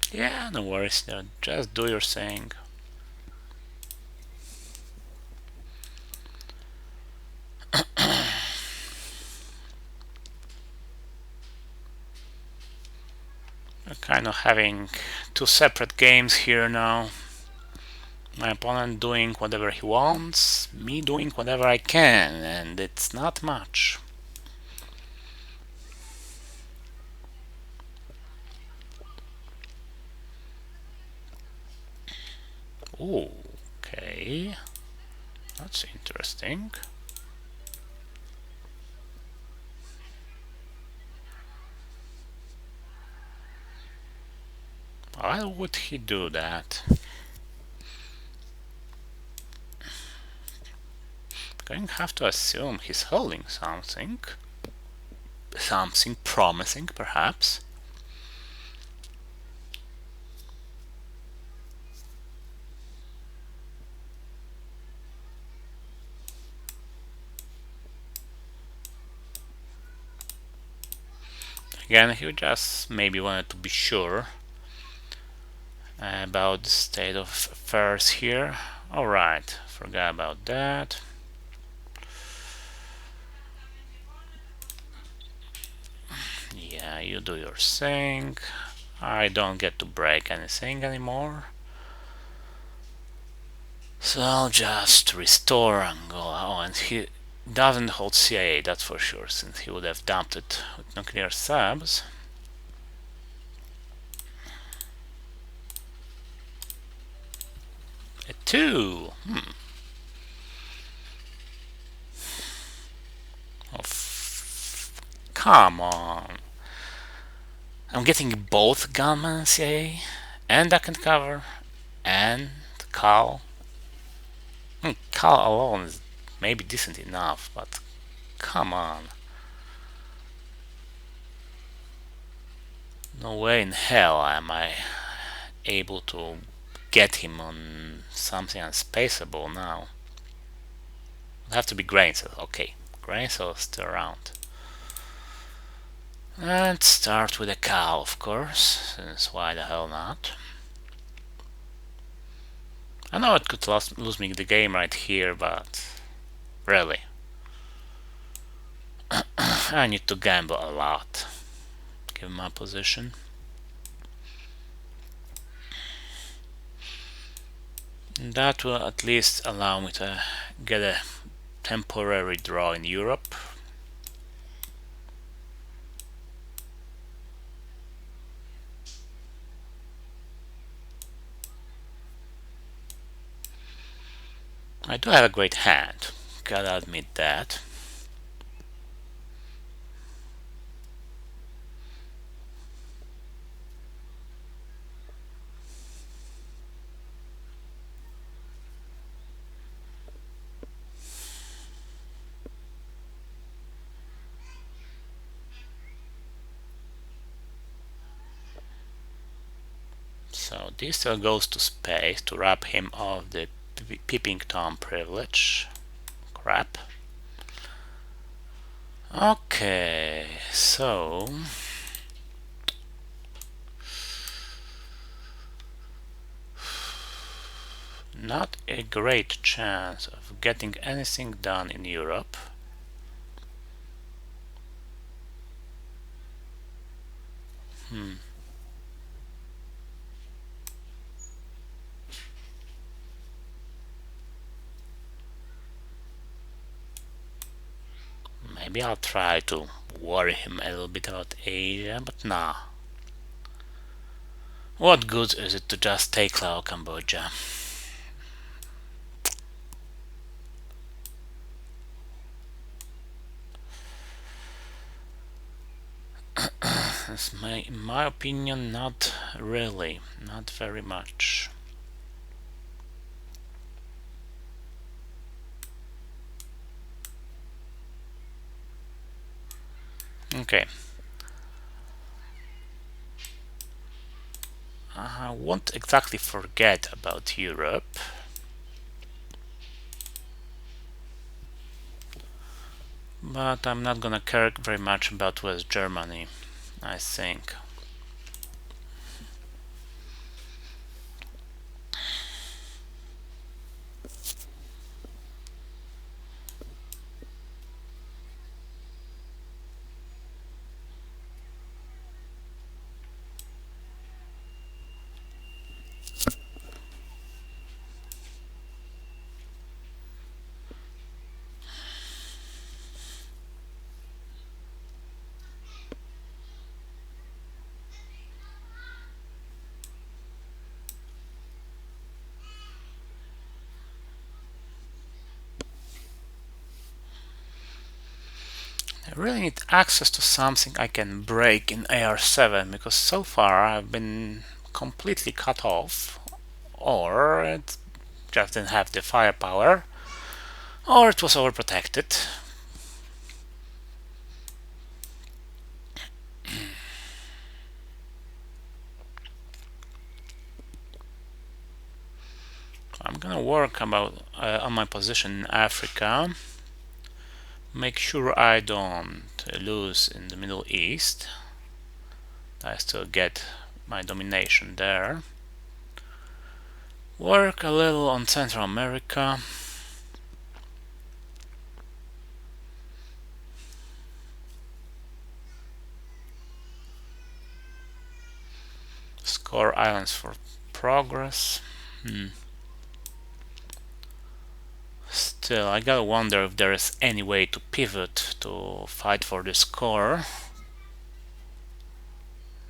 Yeah, no worries, just do your thing. We're kind of having two separate games here now. My opponent doing whatever he wants, me doing whatever I can, and it's not much. Ooh, okay. That's interesting. Why would he do that? Going to have to assume he's holding something. Something promising, perhaps. Again, he just maybe wanted to be sure about the state of affairs here. Alright, forgot about that. Yeah, you do your thing. I don't get to break anything anymore. So I'll just restore Angola. Oh, and he doesn't hold CIA, that's for sure, since he would have dumped it with nuclear subs. A 2. Oh, come on. I'm getting both gunman CIA, and I can cover, and Cal. Cal alone is maybe decent enough, but come on. No way in hell am I able to get him on something unspaceable now. It'll have to be grain cell. Okay, grain cell is still around. And start with a cow, of course, since why the hell not? I know it could lose me the game right here, but really, I need to gamble a lot given my position. That will at least allow me to get a temporary draw in Europe. I do have a great hand, gotta admit that. So this still goes to space to rob him of the peeping Tom privilege. Crap. Okay, so not a great chance of getting anything done in Europe. Maybe I'll try to worry him a little bit about Asia, but nah. What good is it to just take Lao Cambodia? In my opinion, not really, not very much. Okay. I won't exactly forget about Europe. But I'm not gonna care very much about West Germany, I think. I really need access to something I can break in AR7 because so far I've been completely cut off, or it just didn't have the firepower, or it was overprotected. I'm gonna work on my position in Africa, make sure I don't lose in the Middle East. I still get my domination there. Work a little on Central America. Score islands for progress. Still, I gotta wonder if there is any way to pivot to fight for the score.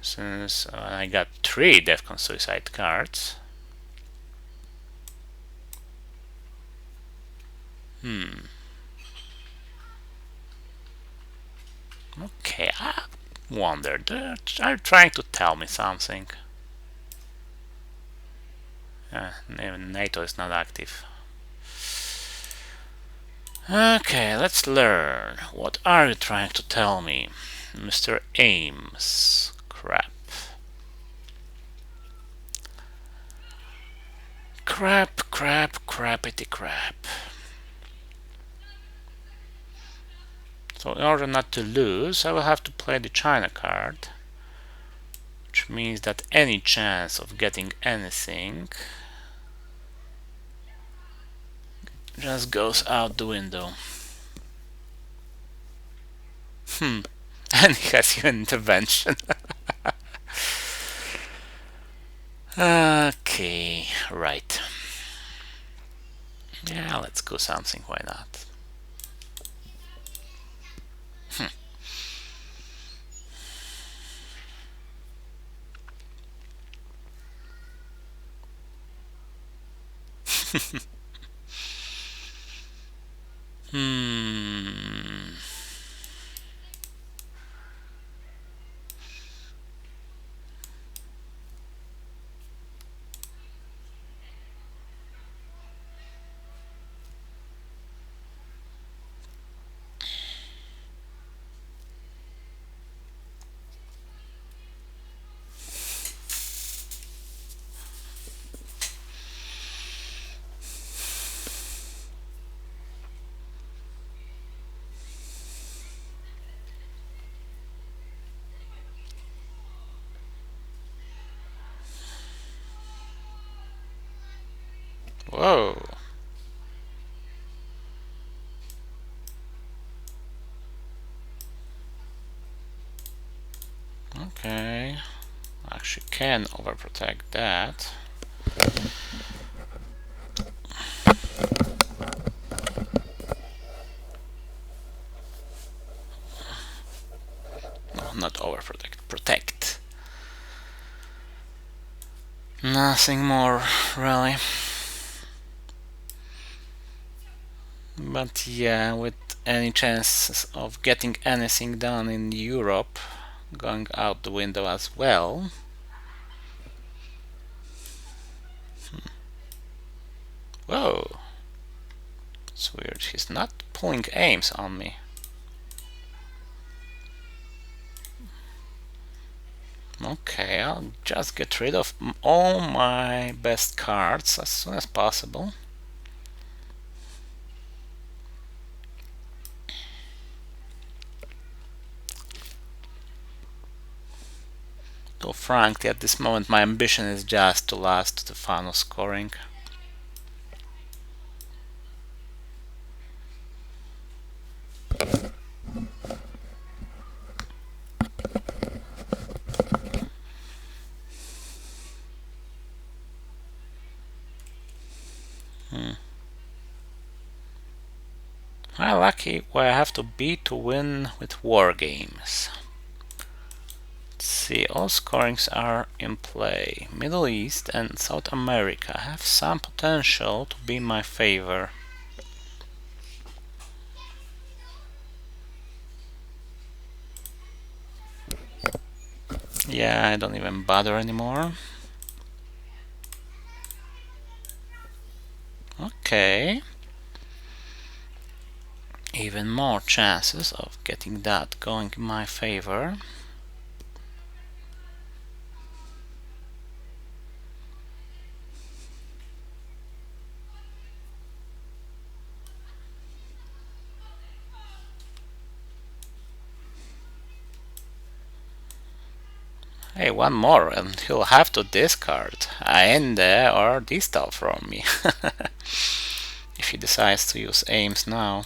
Since I got 3 Defcon Suicide cards. Okay, I wonder, they're trying to tell me something. Even NATO is not active. Okay, let's learn. What are you trying to tell me, Mr. Ames? Crap. Crappity crap. So in order not to lose, I will have to play the China card, which means that any chance of getting anything just goes out the window. And he has your intervention. Okay, right. Yeah, let's go something, why not? Hmm. Whoa. Okay. Actually can overprotect that. No, not overprotect. Protect. Nothing more, really. But yeah, with any chances of getting anything done in Europe going out the window as well. Whoa, it's weird. He's not pulling aims on me. Okay, I'll just get rid of all my best cards as soon as possible. Though frankly, at this moment my ambition is just to last to the final scoring. How lucky where I have to be to win with war games. Let's see, all scorings are in play. Middle East and South America have some potential to be in my favor. Yeah, I don't even bother anymore. Okay. Even more chances of getting that going in my favor. Hey, one more and he'll have to discard Aende or Distal from me. If he decides to use aims now.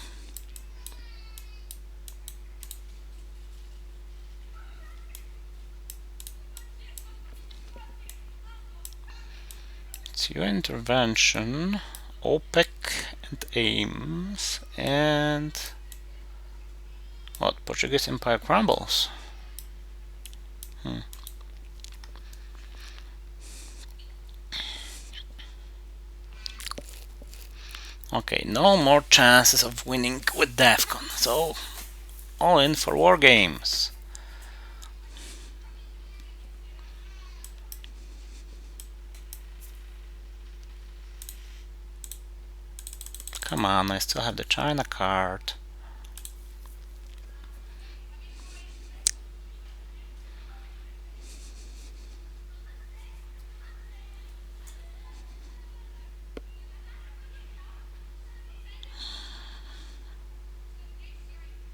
It's your intervention, OPEC and aims, and what? Portuguese Empire crumbles. Okay, no more chances of winning with DEFCON, so all in for war games. Come on, I still have the China card.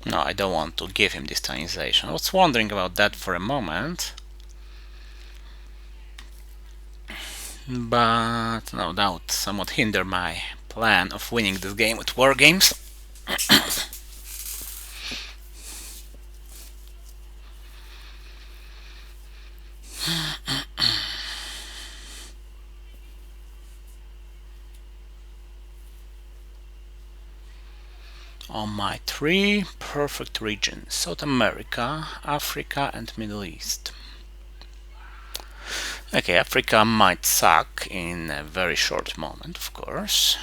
No, I don't want to give him this titization. I was wondering about that for a moment. But no doubt somewhat hinder my plan of winning this game with war games. On my three perfect regions: South America, Africa and Middle East. Okay, Africa might suck in a very short moment, of course.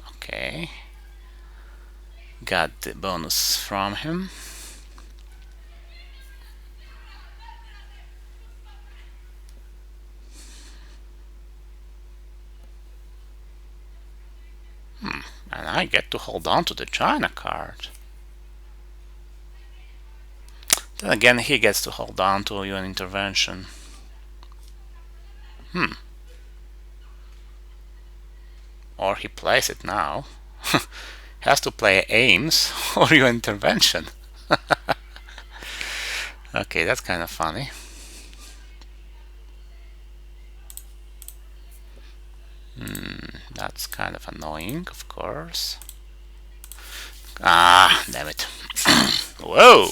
Okay. Got the bonus from him. And I get to hold on to the China card. Then again, he gets to hold on to your intervention. Or he plays it now. He has to play aims or your intervention. Okay, that's kind of funny. That's kind of annoying, of course. Ah, damn it. Whoa!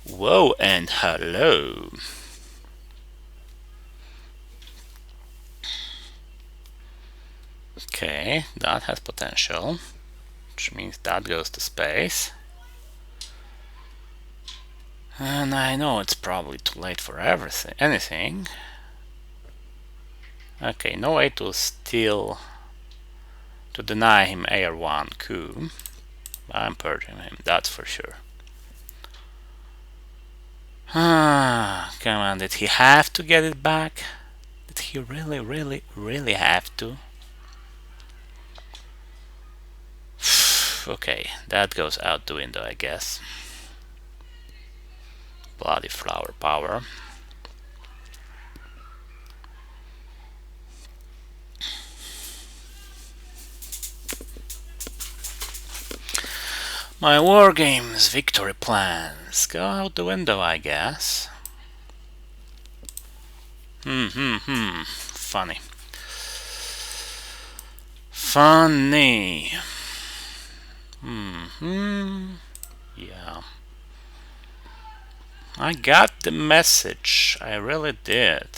Whoa and hello. Okay, that has potential, which means that goes to space. And I know it's probably too late for anything. Okay, no way to steal, to deny him AR1 coup. I'm purging him, that's for sure. Ah, come on, did he have to get it back? Did he really have to? Okay, that goes out the window, I guess. Bloody flower power. My wargames victory plans go out the window, I guess. Funny. Funny. Yeah. I got the message. I really did.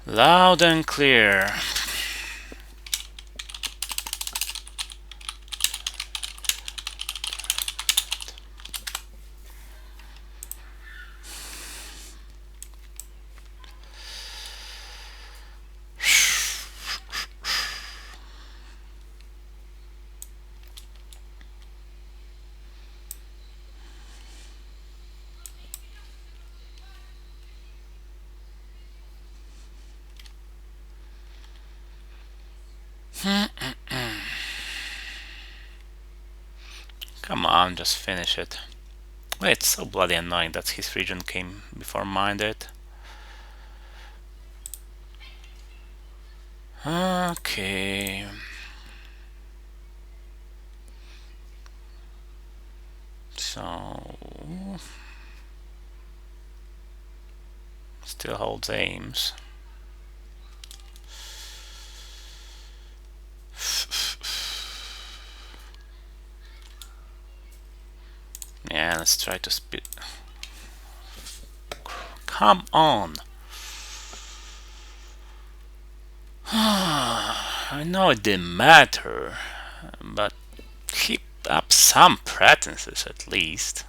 Loud and clear. Come on, just finish it. It's so bloody annoying that his region came before mine did. Okay. So still holds aims. Yeah, let's try to speed. Come on. I know it didn't matter, but keep up some pretenses at least.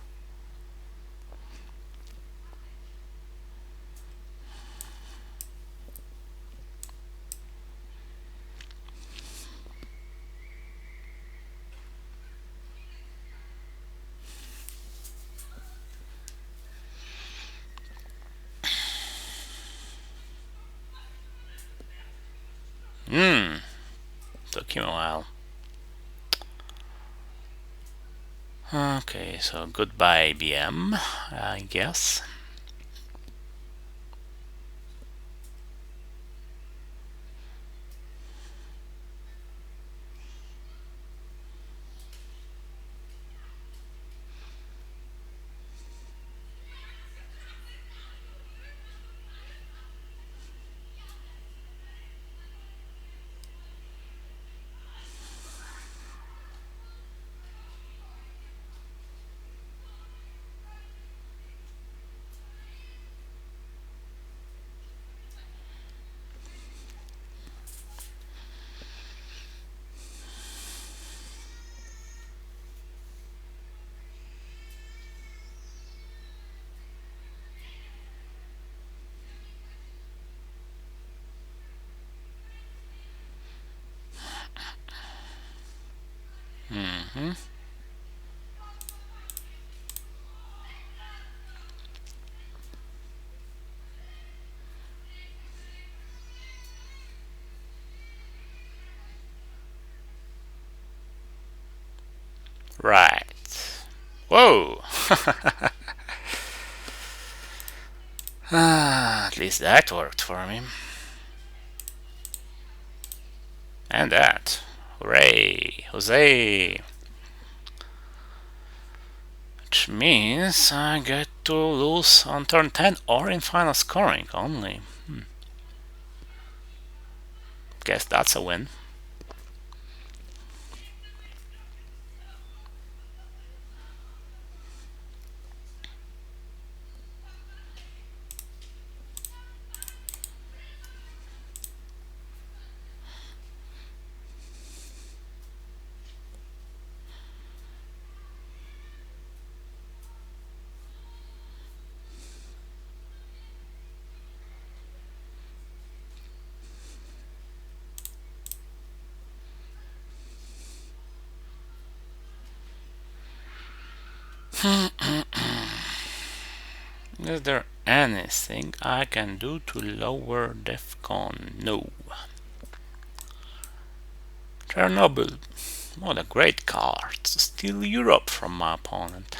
Took him a while. Okay, so goodbye IBM, I guess. Right. Whoa! At least that worked for me. And that. Hooray! Jose! Which means I get to lose on turn 10 or in final scoring only. Guess that's a win. Is there anything I can do to lower DEFCON? No. Chernobyl. What a great card to steal Europe from my opponent.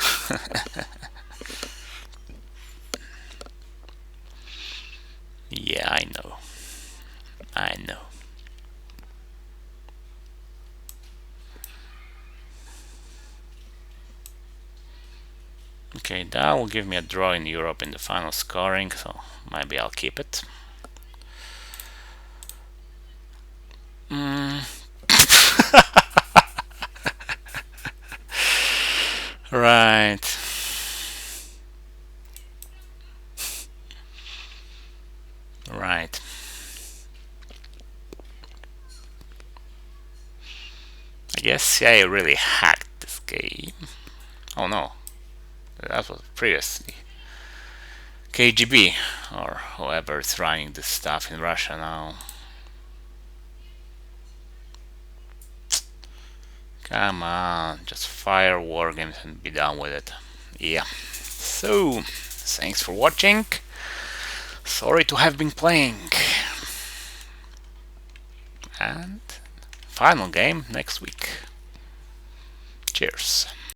Yeah, I know. I know. Okay, that will give me a draw in Europe in the final scoring, so maybe I'll keep it. Right. Right. I guess CIA really hacked this game. Oh no, that was previously KGB or whoever is running this stuff in Russia now. Come on, just fire war games and be done with it. Yeah. So, thanks for watching. Sorry to have been playing. And final game next week. Cheers.